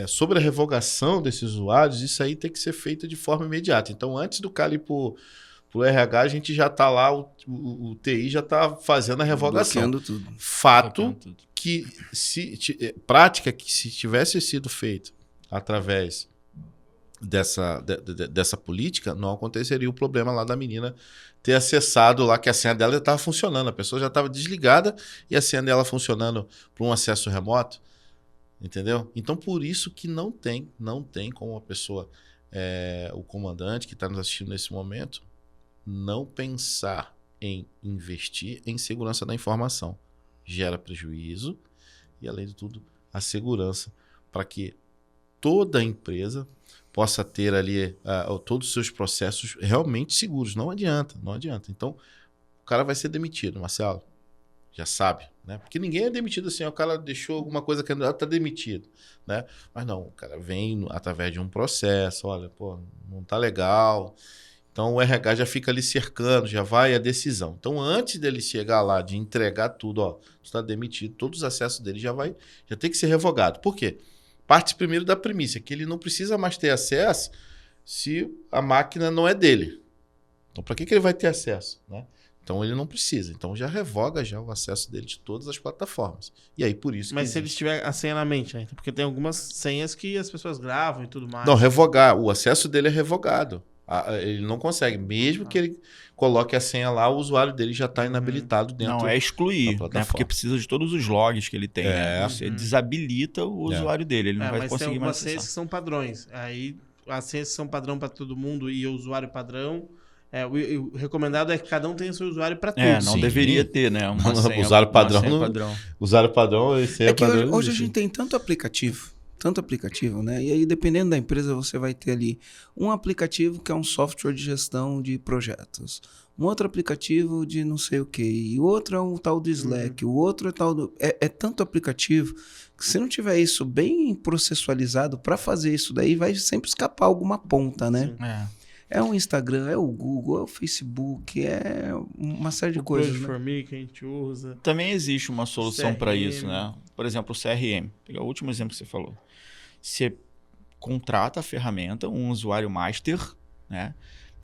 Speaker 2: Sobre a revogação desses usuários, isso aí tem que ser feito de forma imediata. Então, antes do cara ir para o RH, a gente já está lá, o TI já está fazendo a revogação.
Speaker 4: Tudo.
Speaker 2: Fato que, prática que se tivesse sido feito através dessa política, não aconteceria o problema lá da menina ter acessado lá, que a senha dela já estava funcionando, a pessoa já estava desligada e a senha dela funcionando para um acesso remoto, entendeu? Então, por isso que não tem como a pessoa, o comandante que está nos assistindo nesse momento, não pensar em investir em segurança da informação. Gera prejuízo e, além de tudo, a segurança para que toda a empresa possa ter ali todos os seus processos realmente seguros. Não adianta. Então, o cara vai ser demitido, Marcelo. Já sabe, né? Porque ninguém é demitido assim, o cara deixou alguma coisa que está demitido, né? Mas não, o cara vem através de um processo, olha, pô, não tá legal. Então o RH já fica ali cercando, já vai a decisão. Então antes dele chegar lá, de entregar tudo, ó, está demitido, todos os acessos dele já tem que ser revogado. Por quê? Parte primeiro da premissa, que ele não precisa mais ter acesso se a máquina não é dele. Então, para que ele vai ter acesso, né? Então, ele não precisa. Então, já revoga já o acesso dele de todas as plataformas. E aí, por isso
Speaker 1: Mas se ele tiver a senha na mente, né? Porque tem algumas senhas que as pessoas gravam e tudo mais.
Speaker 2: Não, revogar. O acesso dele é revogado. Ele não consegue. Mesmo que ele coloque a senha lá, o usuário dele já está inabilitado dentro.
Speaker 3: Não, é excluir,
Speaker 2: da
Speaker 3: né? Porque precisa de todos os logs que ele tem. Né? Você desabilita o usuário dele, ele não vai conseguir mais acessar.
Speaker 1: Mas tem algumas senhas que são padrões. Aí, as senhas que são padrão para todo mundo e o usuário padrão... o recomendado é que cada um tenha seu usuário para tudo.
Speaker 3: Não deveria ter, né?
Speaker 2: Usuário padrão. Usuário padrão e senha
Speaker 4: que
Speaker 2: padrão.
Speaker 4: Hoje a gente tem tanto aplicativo, né? E aí, dependendo da empresa, você vai ter ali um aplicativo que é um software de gestão de projetos, um outro aplicativo de não sei o que, e outro é um tal do Slack, o outro é tal do... É tanto aplicativo que se não tiver isso bem processualizado para fazer isso daí, vai sempre escapar alguma ponta, né? É o Instagram, é o Google, é o Facebook, é uma série de coisas.
Speaker 1: O Né? Que a gente usa.
Speaker 3: Também existe uma solução para isso, né? Por exemplo, o CRM. Pegar o último exemplo que você falou. Você contrata a ferramenta, um usuário master, né?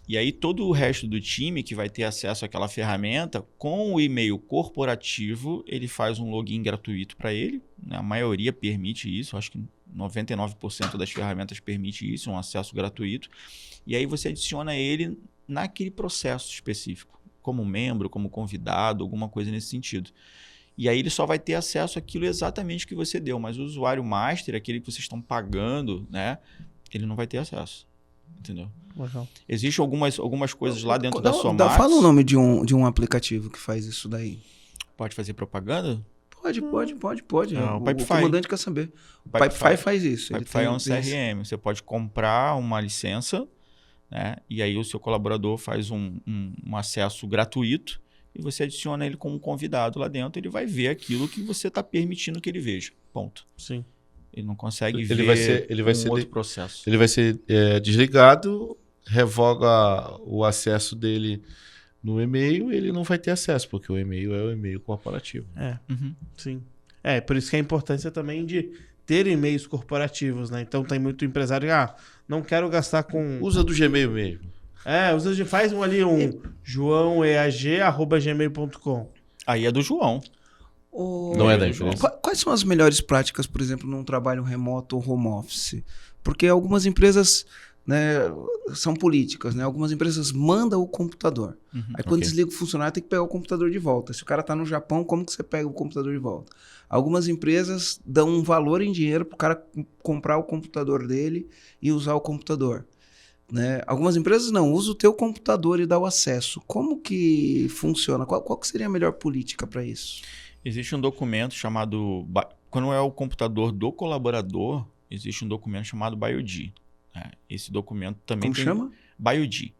Speaker 3: E aí todo o resto do time que vai ter acesso àquela ferramenta, com o e-mail corporativo, ele faz um login gratuito para ele. Né? A maioria permite isso, acho que 99% das ferramentas permite isso, um acesso gratuito. E aí você adiciona ele naquele processo específico, como membro, como convidado, alguma coisa nesse sentido. E aí ele só vai ter acesso àquilo exatamente que você deu, mas o usuário master, aquele que vocês estão pagando, né, ele não vai ter acesso. Entendeu?
Speaker 1: Legal.
Speaker 3: Existem algumas coisas lá dentro da sua marca.
Speaker 4: Fala o nome de um aplicativo que faz isso daí.
Speaker 3: Pode fazer propaganda?
Speaker 4: Pode.
Speaker 3: Não,
Speaker 4: o comandante quer saber. O Pipefy faz isso.
Speaker 3: O Pipefy é um CRM. Você pode comprar uma licença, né? E aí o seu colaborador faz um acesso gratuito e você adiciona ele como convidado lá dentro. Ele vai ver aquilo que você está permitindo que ele veja. Ponto.
Speaker 1: Sim.
Speaker 3: Ele não consegue ver outro processo.
Speaker 2: Ele vai ser desligado, revoga o acesso dele no e-mail, ele não vai ter acesso, porque o e-mail é o e-mail corporativo.
Speaker 1: Sim. Por isso que a importância também de ter e-mails corporativos, né? Então tem muito empresário que, não quero gastar com...
Speaker 2: Usa do Gmail mesmo.
Speaker 1: Faz um joaoeag@gmail.com.
Speaker 3: Aí é do João.
Speaker 2: Não é da empresa.
Speaker 4: Quais são as melhores práticas, por exemplo, num trabalho remoto ou home office? Porque algumas empresas, né, são políticas, né? Algumas empresas mandam o computador. Aí quando desliga o funcionário, tem que pegar o computador de volta. Se o cara está no Japão, como que você pega o computador de volta? Algumas empresas dão um valor em dinheiro para o cara comprar o computador dele e usar o computador. né? Algumas empresas não, usa o teu computador e dá o acesso. Como que funciona? Qual que seria a melhor política para isso?
Speaker 3: Existe um documento chamado... Quando é o computador do colaborador, existe um documento chamado BioD. Né? Esse documento também
Speaker 4: Como
Speaker 3: tem...
Speaker 4: chama?
Speaker 3: BioD.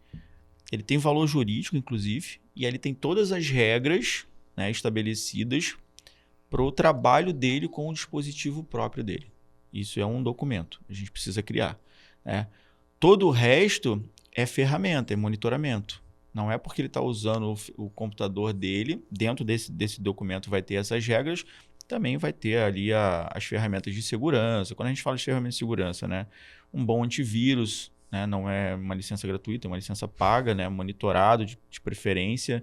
Speaker 3: Ele tem valor jurídico, inclusive, e ele tem todas as regras, né, estabelecidas para o trabalho dele com o dispositivo próprio dele. Isso é um documento, a gente precisa criar. Né? Todo o resto é ferramenta, é monitoramento. Não é porque ele está usando o computador dele, dentro desse documento vai ter essas regras, também vai ter ali as ferramentas de segurança. Quando a gente fala de ferramentas de segurança, né? Um bom antivírus, né? Não é uma licença gratuita, é uma licença paga, né? Monitorado de preferência.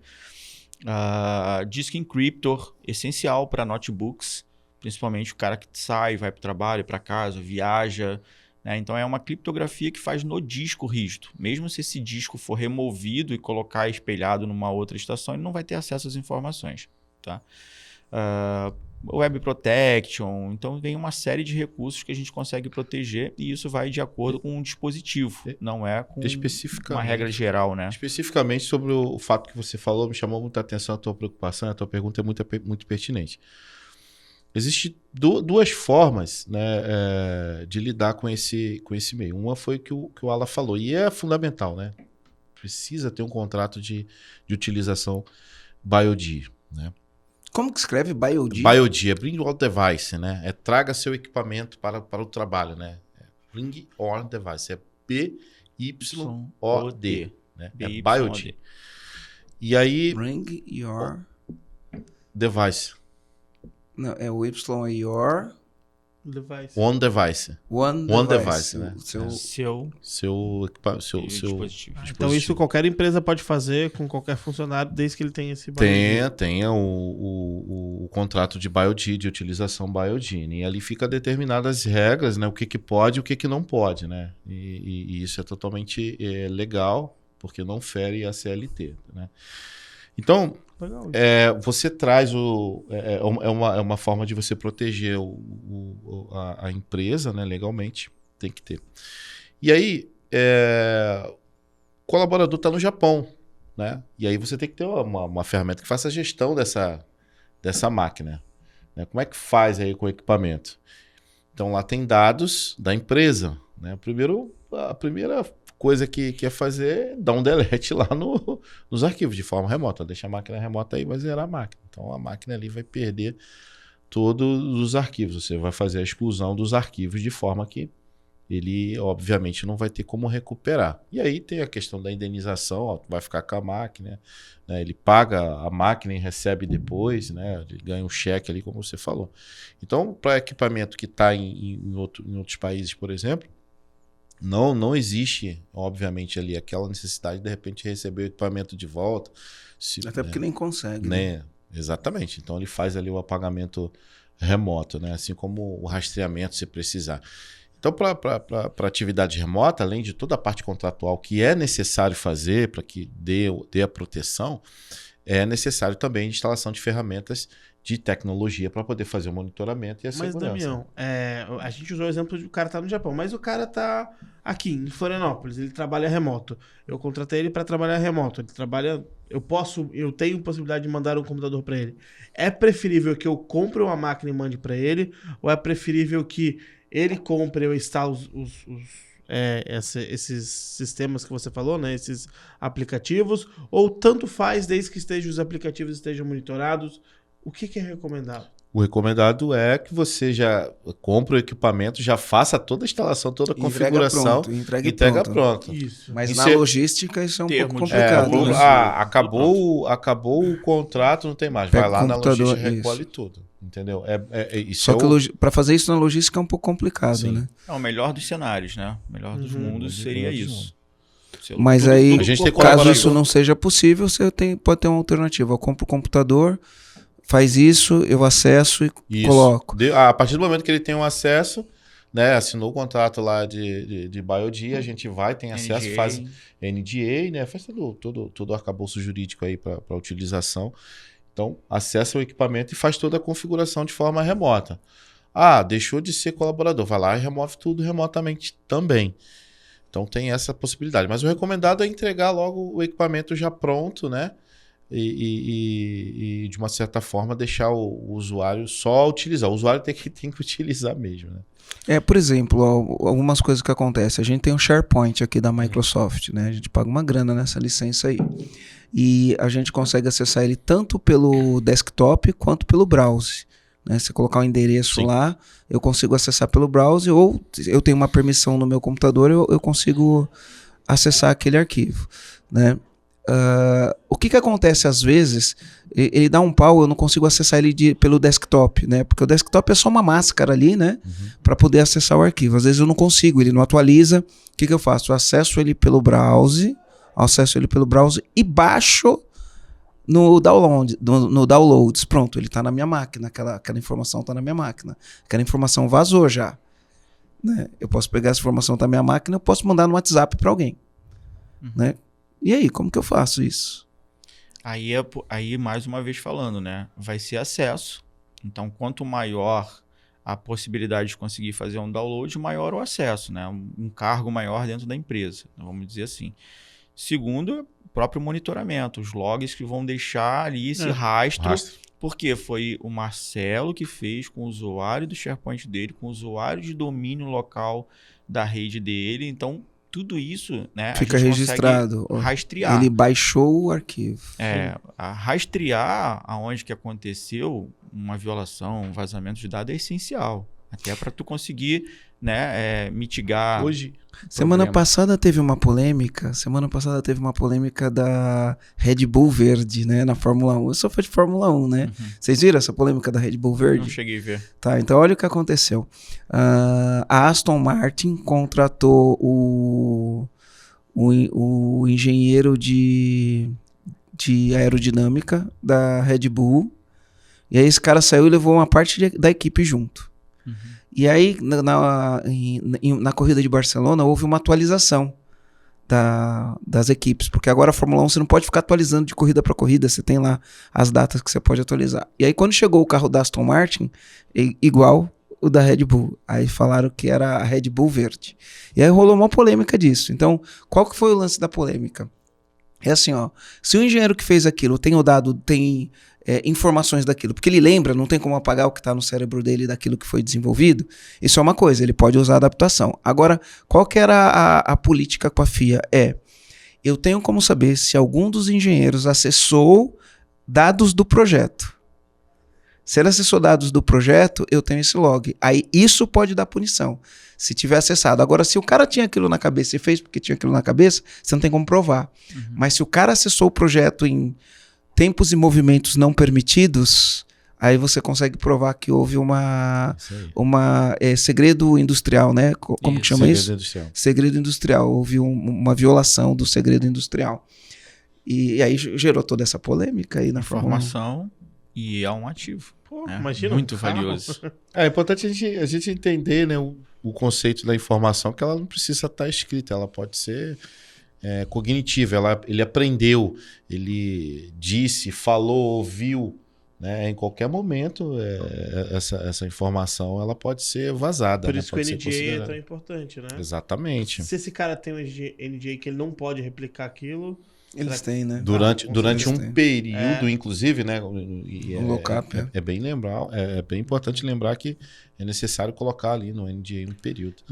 Speaker 3: Disk Encryptor, essencial para notebooks, principalmente o cara que sai, vai para o trabalho, para casa, viaja. Né? Então é uma criptografia que faz no disco rígido. Mesmo se esse disco for removido e colocar espelhado numa outra estação, ele não vai ter acesso às informações. Tá? Web Protection, então vem uma série de recursos que a gente consegue proteger e isso vai de acordo com o dispositivo, não é com uma regra geral, né?
Speaker 2: Especificamente sobre o fato que você falou, me chamou muita atenção a tua preocupação, a tua pergunta é muito pertinente. Existem duas formas, né, de lidar com esse meio. Uma foi que o Ala falou, e é fundamental, né? Precisa ter um contrato de utilização BioD, né?
Speaker 4: Como que escreve BioD?
Speaker 2: BioD é Bring Your Device, né? É traga seu equipamento para o trabalho, né? Bring Your Device. É BYOD, né? É BioD. E aí...
Speaker 4: Bring Your...
Speaker 2: Device.
Speaker 4: Não, é o Y é Your...
Speaker 1: Device.
Speaker 2: One Device.
Speaker 4: One
Speaker 2: Device, né?
Speaker 3: Seu
Speaker 1: dispositivo. Então isso qualquer empresa pode fazer com qualquer funcionário, desde que ele tenha esse BioD.
Speaker 2: Tenha o contrato de BioD, de utilização BioD. E ali fica determinadas regras, né? O que pode e o que não pode, né? E isso é totalmente legal, porque não fere a CLT, né? Então, você traz uma forma de você proteger a empresa, né, legalmente, tem que ter. E aí, o colaborador está no Japão, né? E aí você tem que ter uma ferramenta que faça a gestão dessa máquina. Né? Como é que faz aí com o equipamento? Então lá tem dados da empresa, né? A primeira coisa que é fazer é dar um delete lá nos arquivos de forma remota. Deixa a máquina remota aí, vai zerar a máquina. Então a máquina ali vai perder todos os arquivos. Você vai fazer a exclusão dos arquivos de forma que ele, obviamente, não vai ter como recuperar. E aí tem a questão da indenização, ó, vai ficar com a máquina, né? Ele paga a máquina e recebe depois, né? Ele ganha um cheque ali, como você falou. Então, para equipamento que está em outros países, por exemplo, não existe, obviamente, ali aquela necessidade de repente receber o equipamento de volta.
Speaker 4: Até porque nem consegue.
Speaker 2: Né? Exatamente. Então ele faz ali o apagamento remoto, né? Assim como o rastreamento, se precisar. Então, para atividade remota, além de toda a parte contratual que é necessário fazer para que dê a proteção, é necessário também a instalação de ferramentas de tecnologia para poder fazer o monitoramento e a segurança.
Speaker 1: Mas, Damião, a gente usou o exemplo de o cara tá no Japão, mas o cara tá aqui em Florianópolis, ele trabalha remoto. Eu contratei ele para trabalhar remoto. Ele trabalha, eu tenho possibilidade de mandar um computador para ele. É preferível que eu compre uma máquina e mande para ele, ou é preferível que ele compre, eu instalo esses sistemas que você falou, né? Esses aplicativos, ou tanto faz desde que os aplicativos estejam monitorados? O que é recomendado?
Speaker 2: O recomendado é que você já compre o equipamento, já faça toda a instalação, toda a configuração e entrega pronto.
Speaker 4: Isso. Mas na logística isso é um pouco complicado.
Speaker 2: Acabou o contrato, não tem mais. Vai lá na logística e recolhe tudo. Entendeu?
Speaker 4: Só que para fazer isso na logística é um pouco complicado,
Speaker 2: Sim.
Speaker 4: né?
Speaker 3: É o melhor dos cenários, né? O melhor dos mundos seria isso.
Speaker 4: Mas aí, caso isso não seja possível, você pode ter uma alternativa. Eu compro o computador, faz isso, eu acesso e coloco.
Speaker 2: A partir do momento que ele tem um acesso, né, assinou o contrato lá de BioD, a gente tem acesso, faz NDA, né, faz todo o arcabouço jurídico aí para utilização. Então, acessa o equipamento e faz toda a configuração de forma remota. Deixou de ser colaborador, vai lá e remove tudo remotamente também. Então tem essa possibilidade. Mas o recomendado é entregar logo o equipamento já pronto, né? E de uma certa forma deixar o usuário só utilizar. O usuário tem que utilizar mesmo, né?
Speaker 4: Por exemplo, algumas coisas que acontecem. A gente tem um SharePoint aqui da Microsoft, né? A gente paga uma grana nessa licença aí. E a gente consegue acessar ele tanto pelo desktop quanto pelo browser. Né? Se colocar um endereço lá, eu consigo acessar pelo browser, ou eu tenho uma permissão no meu computador, eu consigo acessar aquele arquivo. Né? O que acontece às vezes, ele dá um pau, eu não consigo acessar ele pelo desktop, né? Porque o desktop é só uma máscara ali, né? Para poder acessar o arquivo. Às vezes eu não consigo, ele não atualiza. O que eu faço? Eu acesso ele pelo browser, e baixo no downloads. Pronto, ele está na minha máquina, aquela informação está na minha máquina. Aquela informação vazou já. Né? Eu posso pegar essa informação da minha máquina, eu posso mandar no WhatsApp para alguém. Né? E aí, como que eu faço isso?
Speaker 3: Aí, mais uma vez falando, né? Vai ser acesso. Então, quanto maior a possibilidade de conseguir fazer um download, maior o acesso, né? Um cargo maior dentro da empresa, vamos dizer assim. Segundo, o próprio monitoramento, os logs que vão deixar ali esse rastro, porque foi o Marcelo que fez com o usuário do SharePoint dele, com o usuário de domínio local da rede dele. Então, tudo isso, né,
Speaker 4: fica registrado.
Speaker 3: Rastrear.
Speaker 4: Ele baixou o arquivo.
Speaker 3: Rastrear aonde que aconteceu uma violação, um vazamento de dados é essencial. Até para tu conseguir, né, mitigar.
Speaker 1: Hoje,
Speaker 4: semana passada teve uma polêmica da Red Bull Verde, né, na Fórmula 1. Eu sou fã de Fórmula 1, né? Vocês viram essa polêmica da Red Bull Verde?
Speaker 3: Não cheguei a ver.
Speaker 4: Tá, então olha o que aconteceu. A Aston Martin contratou o engenheiro de aerodinâmica da Red Bull, e aí esse cara saiu e levou uma parte da equipe junto. E aí, na corrida de Barcelona, houve uma atualização das equipes, porque agora a Fórmula 1 você não pode ficar atualizando de corrida para corrida, você tem lá as datas que você pode atualizar. E aí, quando chegou o carro da Aston Martin, igual o da Red Bull, aí falaram que era a Red Bull Verde. E aí rolou uma polêmica disso. Então, qual que foi o lance da polêmica? É assim, ó, se o engenheiro que fez aquilo tem informações daquilo, porque ele lembra, não tem como apagar o que está no cérebro dele daquilo que foi desenvolvido, isso é uma coisa, ele pode usar adaptação. Agora, qual que era a política com a FIA? Eu tenho como saber se algum dos engenheiros acessou dados do projeto. Se ele acessou dados do projeto, eu tenho esse log. Aí isso pode dar punição, se tiver acessado. Agora, se o cara tinha aquilo na cabeça e fez porque tinha aquilo na cabeça, você não tem como provar. Mas se o cara acessou o projeto em tempos e movimentos não permitidos, aí você consegue provar que houve segredo industrial, né? Como que chama isso?
Speaker 2: Industrial.
Speaker 4: Segredo industrial. Houve uma violação do segredo industrial. E aí gerou toda essa polêmica aí na
Speaker 3: informação e é um ativo. Né?
Speaker 1: Imagina,
Speaker 3: muito valioso.
Speaker 2: É importante a gente entender, né, o conceito da informação, que ela não precisa estar escrita, ela pode ser cognitiva, ele aprendeu, ele disse, falou, ouviu, né? Em qualquer momento essa informação ela pode ser vazada.
Speaker 1: Por
Speaker 2: né?
Speaker 1: isso
Speaker 2: pode
Speaker 1: que o NDA é tão importante, né?
Speaker 2: Exatamente.
Speaker 1: Se esse cara tem um NDA que ele não pode replicar aquilo...
Speaker 4: Eles têm, né?
Speaker 2: Durante um período, inclusive, né?
Speaker 4: Um lockup,
Speaker 2: é bem importante lembrar que é necessário colocar ali no NDA um período.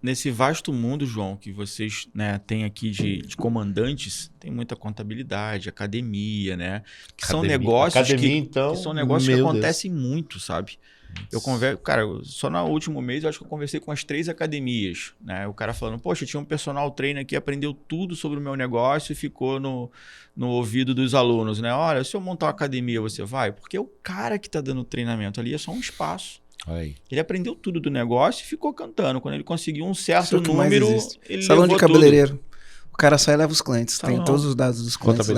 Speaker 3: Nesse vasto mundo, João, que vocês, né, têm aqui de comandantes, tem muita contabilidade, academia, né? Que são negócios que acontecem muito, sabe? Eu converso, cara, só no último mês eu acho que eu conversei com as 3 academias, né? O cara falando, poxa, tinha um personal trainer que aprendeu tudo sobre o meu negócio e ficou no ouvido dos alunos, né? Olha, se eu montar uma academia, você vai? Porque o cara que tá dando treinamento ali é só um espaço.
Speaker 2: Aí.
Speaker 3: Ele aprendeu tudo do negócio e ficou cantando. Quando ele conseguiu um certo número, ele
Speaker 4: salão
Speaker 3: levou
Speaker 4: de cabeleireiro.
Speaker 3: tudo.
Speaker 4: O cara sai e leva os clientes. Tem todos os dados dos clientes.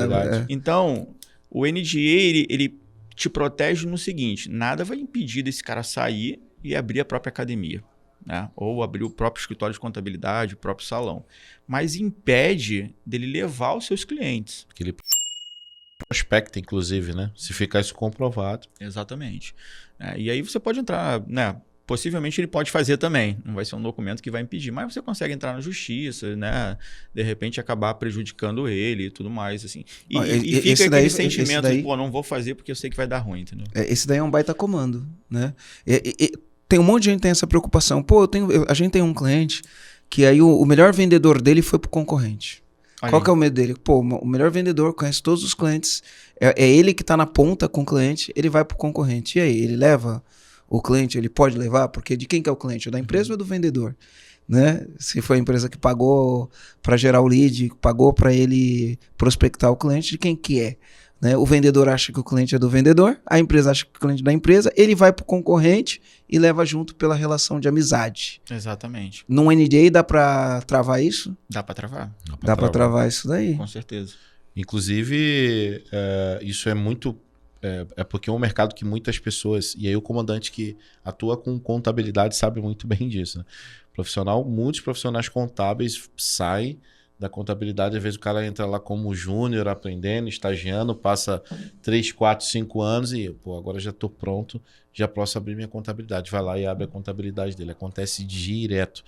Speaker 3: Então, o NDA, ele te protege no seguinte, nada vai impedir desse cara sair e abrir a própria academia, né? Ou abrir o próprio escritório de contabilidade, o próprio salão. Mas impede dele levar os seus clientes.
Speaker 2: Porque ele prospecta, inclusive, né? Se ficar isso comprovado.
Speaker 3: Exatamente. E aí você pode entrar, né, Possivelmente ele pode fazer também, não vai ser um documento que vai impedir, mas você consegue entrar na justiça, né? De repente acabar prejudicando ele e tudo mais, assim. E fica aquele sentimento de, pô, não vou fazer porque eu sei que vai dar ruim, entendeu?
Speaker 4: Esse daí é um baita comando, né? Tem um monte de gente que tem essa preocupação. Pô, a gente tem um cliente que aí o melhor vendedor dele foi pro concorrente.
Speaker 3: Aí.
Speaker 4: Qual que é o medo dele? Pô, o melhor vendedor conhece todos os clientes, é ele que tá na ponta com o cliente, ele vai pro concorrente. E aí, ele leva o cliente, ele pode levar? Porque de quem que é o cliente? É da empresa ou é do vendedor? Né? Se foi a empresa que pagou para gerar o lead, pagou para ele prospectar o cliente, de quem que é? Né? O vendedor acha que o cliente é do vendedor, a empresa acha que o cliente é da empresa, ele vai para o concorrente e leva junto pela relação de amizade.
Speaker 3: Exatamente.
Speaker 4: Num NDA dá para travar isso?
Speaker 3: Dá para travar.
Speaker 4: Dá para travar isso daí.
Speaker 3: Com certeza.
Speaker 2: Inclusive, isso é muito... É porque é um mercado que muitas pessoas... E aí o comandante que atua com contabilidade sabe muito bem disso. Né? Muitos profissionais contábeis saem da contabilidade. Às vezes o cara entra lá como júnior, aprendendo, estagiando, passa 3, 4, 5 anos e, pô, agora já estou pronto, já posso abrir minha contabilidade. Vai lá e abre a contabilidade dele. Acontece direto.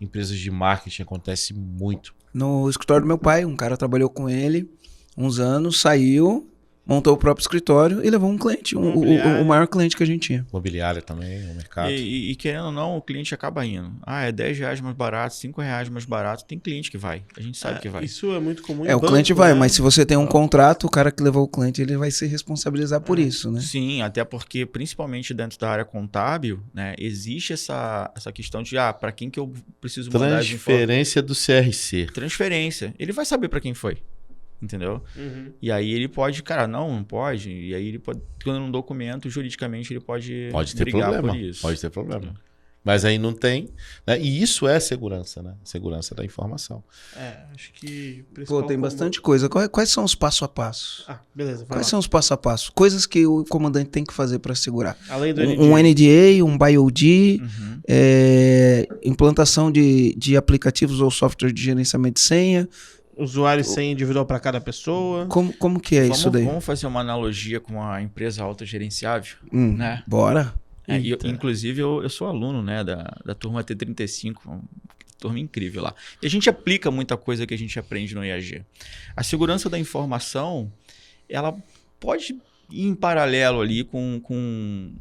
Speaker 2: Empresas de marketing acontece muito.
Speaker 4: No escritório do meu pai, um cara trabalhou com ele uns anos, saiu, montou o próprio escritório e levou um cliente, o maior cliente que a gente tinha.
Speaker 2: Imobiliária também, o mercado.
Speaker 3: E querendo ou não, o cliente acaba indo. É R$10 mais barato, R$5 mais barato. Tem cliente que vai. A gente sabe que vai.
Speaker 1: Isso é muito comum.
Speaker 4: O cliente vai, mas se você tem um contrato, o cara que levou o cliente, ele vai se responsabilizar por isso, né?
Speaker 3: Sim, até porque, principalmente dentro da área contábil, né, existe essa questão de, para quem que eu preciso mandar as
Speaker 2: Transferência do CRC.
Speaker 3: Transferência. Ele vai saber para quem foi. Entendeu?
Speaker 1: Uhum.
Speaker 3: E aí ele pode, cara, não pode. E aí ele pode, quando um documento, juridicamente, ele pode
Speaker 2: ter
Speaker 3: brigar
Speaker 2: problema,
Speaker 3: por isso.
Speaker 2: Pode ter problema. Mas aí não tem, né? E isso é segurança, né? Segurança da informação.
Speaker 1: Acho que...
Speaker 4: Pô, tem bastante coisa. Quais são os passo a passo?
Speaker 1: Beleza.
Speaker 4: Quais são os passo a passo? Coisas que o comandante tem que fazer para segurar.
Speaker 1: Além do NDA.
Speaker 4: Um NDA, um BYOD, implantação de aplicativos ou software de gerenciamento de senha.
Speaker 1: Usuário e senha individual para cada pessoa.
Speaker 4: Como que é isso daí?
Speaker 3: Vamos fazer uma analogia com a empresa autogerenciável, né?
Speaker 4: Bora.
Speaker 3: Inclusive, eu sou aluno, né, da turma T35, uma turma incrível lá. E a gente aplica muita coisa que a gente aprende no IAG. A segurança da informação, ela pode ir em paralelo ali com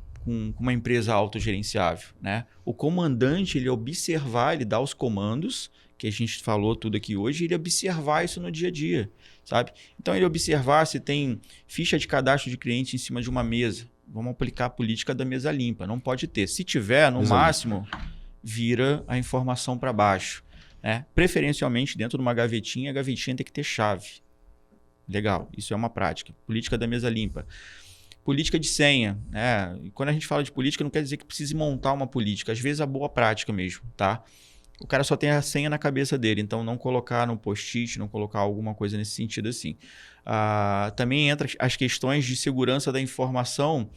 Speaker 3: uma empresa autogerenciável, né? O comandante, ele observar, ele dá os comandos, que a gente falou tudo aqui hoje, ele observar isso no dia a dia, sabe? Então, ele observar se tem ficha de cadastro de cliente em cima de uma mesa. Vamos aplicar a política da mesa limpa. Não pode ter. Se tiver, no máximo, vira a informação para baixo. Né? Preferencialmente, dentro de uma gavetinha, a gavetinha tem que ter chave. Legal, isso é uma prática. Política da mesa limpa. Política de senha. Né? E quando a gente fala de política, não quer dizer que precise montar uma política. Às vezes, a boa prática mesmo, tá? O cara só tem a senha na cabeça dele, então não colocar no post-it, não colocar alguma coisa nesse sentido assim. Também entra as questões de segurança da informação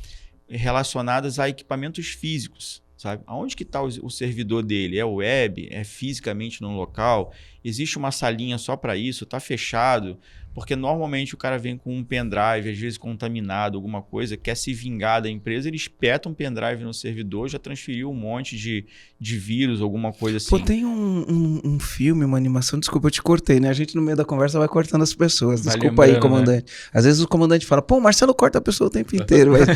Speaker 3: relacionadas a equipamentos físicos, sabe? Aonde que está o servidor dele? É web? É fisicamente no local? Existe uma salinha só para isso? Está fechado? Porque normalmente o cara vem com um pendrive, às vezes contaminado, alguma coisa, quer se vingar da empresa, ele espeta um pendrive no servidor, já transferiu um monte de vírus, alguma coisa assim.
Speaker 4: Pô, tem um filme, uma animação, desculpa, eu te cortei, né? A gente no meio da conversa vai cortando as pessoas. Desculpa aí, comandante. Né? Às vezes o comandante fala, pô, o Marcelo corta a pessoa o tempo inteiro. Mas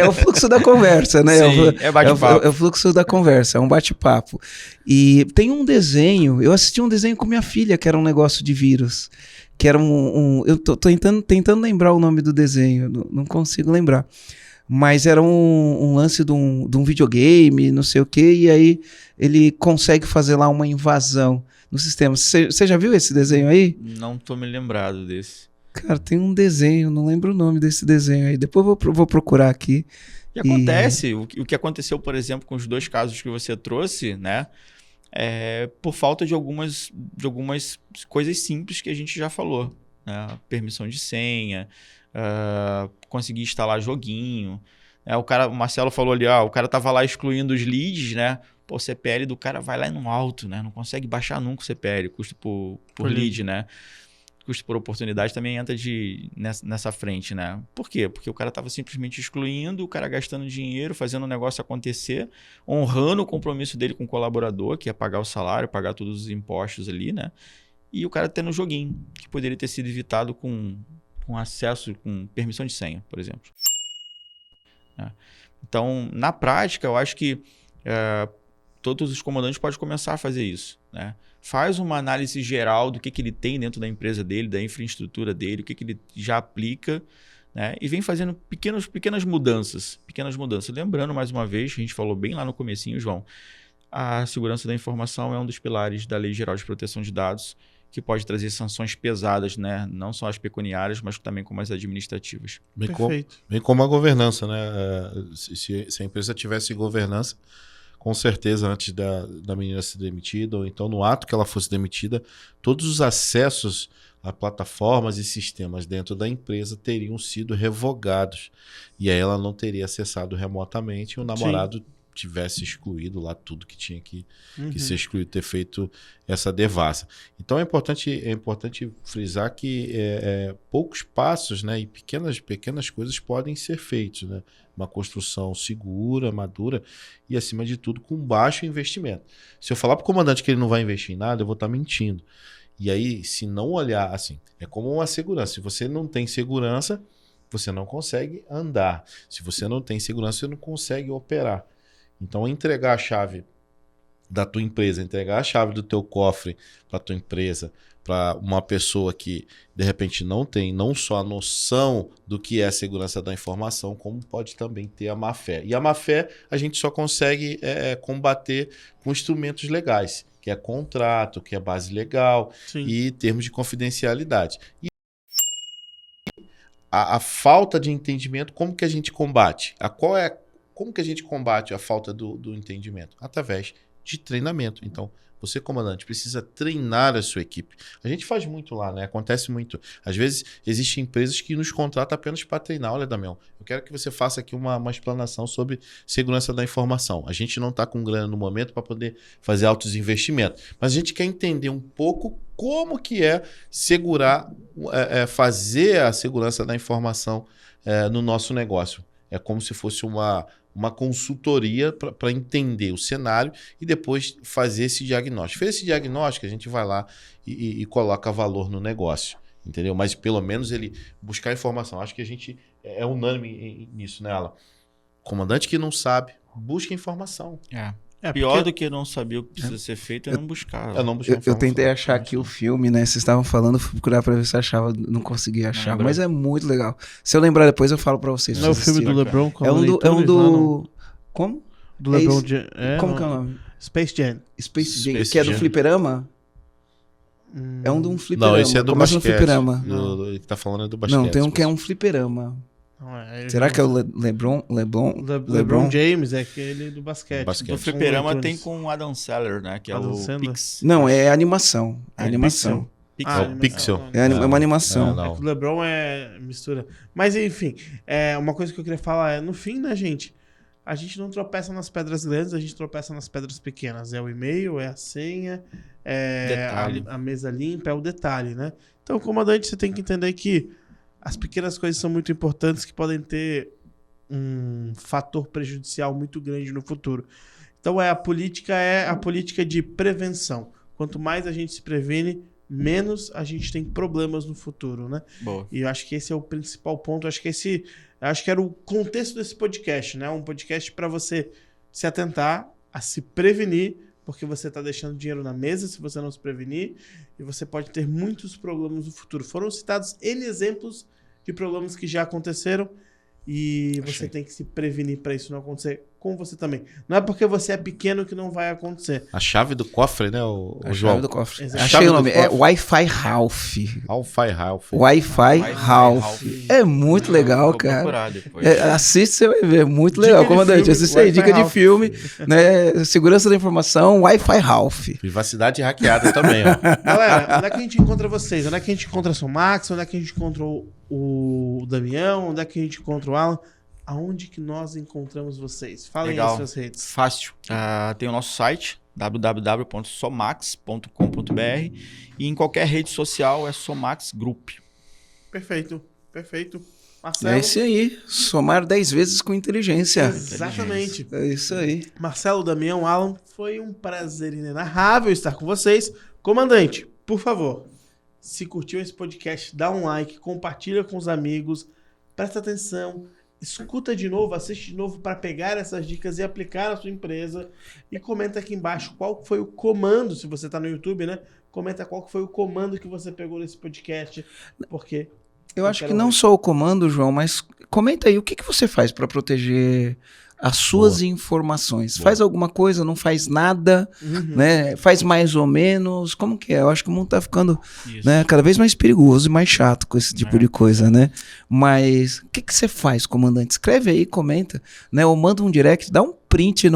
Speaker 4: é o fluxo da conversa, né?
Speaker 3: Sim, é bate-papo.
Speaker 4: É o fluxo da conversa, é um bate-papo. E tem um desenho, eu assisti um desenho com minha filha, que era um negócio de vírus. Que era eu tô tentando lembrar o nome do desenho, não consigo lembrar. Mas era um lance de um videogame, não sei o quê, e aí ele consegue fazer lá uma invasão no sistema. Você já viu esse desenho aí?
Speaker 3: Não tô me lembrado desse.
Speaker 4: Cara, tem um desenho, não lembro o nome desse desenho aí. Depois eu vou procurar aqui.
Speaker 3: E acontece, o que aconteceu, por exemplo, com os 2 casos que você trouxe, né? Por falta de algumas coisas simples que a gente já falou. Né? Permissão de senha, conseguir instalar joguinho. O Marcelo falou ali, o cara tava lá excluindo os leads, né? Pô, o CPL do cara vai lá no alto, né? Não consegue baixar nunca o CPL, custo por lead, né? custo por oportunidade também entra nessa frente, né? Por quê? Porque o cara estava simplesmente excluindo, o cara gastando dinheiro, fazendo o negócio acontecer, honrando o compromisso dele com o colaborador, que é pagar o salário, pagar todos os impostos ali, né? E o cara tendo um joguinho, que poderia ter sido evitado com acesso, com permissão de senha, por exemplo. Então, na prática, eu acho que todos os comandantes podem começar a fazer isso, né? Faz uma análise geral do que ele tem dentro da empresa dele, da infraestrutura dele, o que ele já aplica, né? E vem fazendo pequenas mudanças. Lembrando, mais uma vez, a gente falou bem lá no comecinho, João, a segurança da informação é um dos pilares da Lei Geral de Proteção de Dados, que pode trazer sanções pesadas, né? Não só as pecuniárias, mas também como as administrativas.
Speaker 2: Bem
Speaker 1: Perfeito.
Speaker 2: como a governança, né? Se a empresa tivesse governança, com certeza, antes da menina ser demitida, ou então no ato que ela fosse demitida, todos os acessos a plataformas e sistemas dentro da empresa teriam sido revogados. E aí ela não teria acessado remotamente e o namorado tivesse excluído lá tudo que tinha que ser excluído, ter feito essa devassa. Então é importante frisar que poucos passos, né, e pequenas coisas podem ser feitos, né? Uma construção segura, madura e, acima de tudo, com baixo investimento. Se eu falar para o comandante que ele não vai investir em nada, eu vou estar mentindo. E aí, se não olhar assim, é como uma segurança. Se você não tem segurança, você não consegue andar. Se você não tem segurança, você não consegue operar. Então, entregar a chave da tua empresa, entregar a chave do teu cofre para a tua empresa, para uma pessoa que, de repente, não tem não só a noção do que é a segurança da informação, como pode também ter a má-fé. E a má-fé a gente só consegue combater com instrumentos legais, que é contrato, que é base legal e termos de confidencialidade. E a falta de entendimento, como que a gente combate? Como que a gente combate a falta do entendimento? Através de treinamento. Então, você, comandante, precisa treinar a sua equipe. A gente faz muito lá, né? Acontece muito. Às vezes, existem empresas que nos contratam apenas para treinar. Olha, Damião, eu quero que você faça aqui uma explanação sobre segurança da informação. A gente não está com grana no momento para poder fazer altos investimentos. Mas a gente quer entender um pouco como que é fazer a segurança da informação no nosso negócio. É como se fosse uma consultoria para entender o cenário e depois fazer esse diagnóstico. Fez esse diagnóstico, a gente vai lá e coloca valor no negócio, entendeu? Mas pelo menos ele buscar informação. Acho que a gente é unânime nisso, né, Alan? Comandante que não sabe, busca informação.
Speaker 3: Pior do que não saber o que precisa ser feito é não buscar.
Speaker 4: Eu tentei achar aqui o filme, né? Vocês estavam falando, fui procurar pra ver se achava, não consegui achar, mas é muito legal. Se eu lembrar depois, eu falo pra vocês.
Speaker 1: Não é o filme do LeBron?
Speaker 4: É um do... Como?
Speaker 1: Do LeBron
Speaker 4: Como que é o nome?
Speaker 1: Space Jam.
Speaker 4: Space Jam, que é do fliperama? É um de um fliperama.
Speaker 2: Não, esse é do
Speaker 4: Começa
Speaker 2: basquete.
Speaker 4: No fliperama.
Speaker 2: Ele que tá falando é do basquete.
Speaker 4: Não, tem um que é um fliperama. Será que é o LeBron
Speaker 1: James, é aquele do basquete.
Speaker 3: Do fliperama tem com o Adam Sandler, né? Que é o Pix.
Speaker 4: Não, é animação. É animação.
Speaker 2: Pixel.
Speaker 4: É uma animação.
Speaker 1: O LeBron é mistura. Mas enfim, uma coisa que eu queria falar é, no fim, né, gente? A gente não tropeça nas pedras grandes, a gente tropeça nas pedras pequenas. É o e-mail, é a senha, a mesa limpa, é o detalhe, né? Então, comandante, você tem que entender que as pequenas coisas são muito importantes, que podem ter um fator prejudicial muito grande no futuro. Então, a política de prevenção. Quanto mais a gente se previne, menos a gente tem problemas no futuro, né?
Speaker 3: Boa.
Speaker 1: E eu acho que esse é o principal ponto. Acho que era o contexto desse podcast, né? Um podcast para você se atentar a se prevenir, porque você está deixando dinheiro na mesa se você não se prevenir, e você pode ter muitos problemas no futuro. Foram citados N exemplos de problemas que já aconteceram, e você tem que se prevenir para isso não acontecer com você também. Não é porque você é pequeno que não vai acontecer.
Speaker 2: A chave do cofre, né,
Speaker 4: a
Speaker 2: João?
Speaker 4: Chave do cofre.
Speaker 1: Exato.
Speaker 4: Achei o nome. É Wi-Fi Ralph. Wi-Fi Ralph. É muito legal, cara. Assiste, você vai ver. Muito legal. Comandante, assiste aí. Dica de filme. Né? Segurança da informação, Wi-Fi Ralph.
Speaker 2: Privacidade hackeada também, ó.
Speaker 1: Galera, onde é que a gente encontra vocês? Onde é que a gente encontra o Max? Onde é que a gente encontra o Damião? Onde é que a gente encontra o Alan? Aonde que nós encontramos vocês? Falem as suas redes.
Speaker 3: Fácil. Tem o nosso site, www.somax.com.br e em qualquer rede social é Somax Group.
Speaker 1: Perfeito, perfeito. Marcelo?
Speaker 4: É isso aí. Somar 10 vezes com inteligência.
Speaker 1: Exatamente.
Speaker 4: É isso aí.
Speaker 1: Marcelo, Damião, Alan, foi um prazer inenarrável estar com vocês. Comandante, por favor, se curtiu esse podcast, dá um like, compartilha com os amigos, presta atenção, escuta de novo, assiste de novo para pegar essas dicas e aplicar na sua empresa e comenta aqui embaixo qual foi o comando, se você está no YouTube, né? Comenta qual foi o comando que você pegou nesse podcast, porque...
Speaker 4: Eu acho que não só o comando, João, mas comenta aí, o que você faz para proteger as suas informações? Faz alguma coisa, não faz nada, né? Faz mais ou menos, como que é? Eu acho que o mundo tá ficando, né, cada vez mais perigoso e mais chato com esse tipo de coisa, né? Mas o que você faz, comandante? Escreve aí, comenta, né? Ou manda um direct, dá um print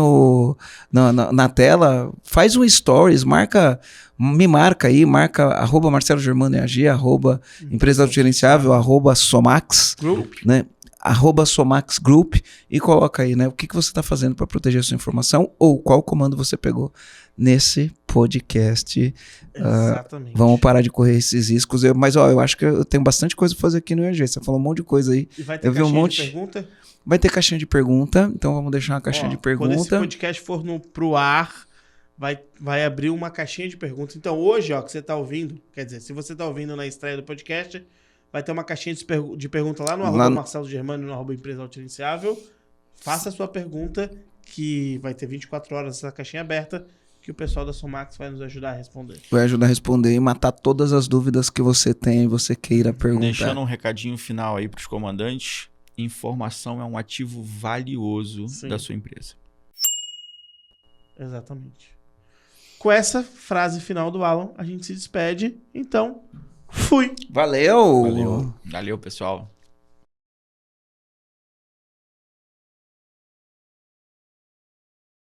Speaker 4: na tela, faz um stories, me marca aí, marca @Marcelo Germano EAG, @Empresa Autogerenciável, @Somax, né? @Somax Group e coloca aí, né? O que você está fazendo para proteger a sua informação ou qual comando você pegou nesse podcast.
Speaker 1: Exatamente.
Speaker 4: Vamos parar de correr esses riscos. Mas eu acho que eu tenho bastante coisa pra fazer aqui no EAG. Você falou um monte de coisa aí.
Speaker 1: E vai ter caixinha de pergunta?
Speaker 4: Vai ter caixinha de pergunta, então vamos deixar uma caixinha de pergunta.
Speaker 1: Quando esse podcast for pro ar, vai abrir uma caixinha de perguntas. Então hoje, ó, que você tá ouvindo, quer dizer, se você tá ouvindo na estreia do podcast, vai ter uma caixinha de pergunta lá no @Marcelo Germano, no @Empresa Autogerenciável. Faça a sua pergunta, que vai ter 24 horas essa caixinha aberta, que o pessoal da Somax vai nos ajudar a responder.
Speaker 4: Vai ajudar a responder e matar todas as dúvidas que você tem e você queira perguntar.
Speaker 3: Deixando um recadinho final aí pros comandantes. Informação é um ativo valioso da sua empresa.
Speaker 1: Exatamente. Com essa frase final do Alan, a gente se despede. Então, fui!
Speaker 4: Valeu,
Speaker 3: Valeu, pessoal.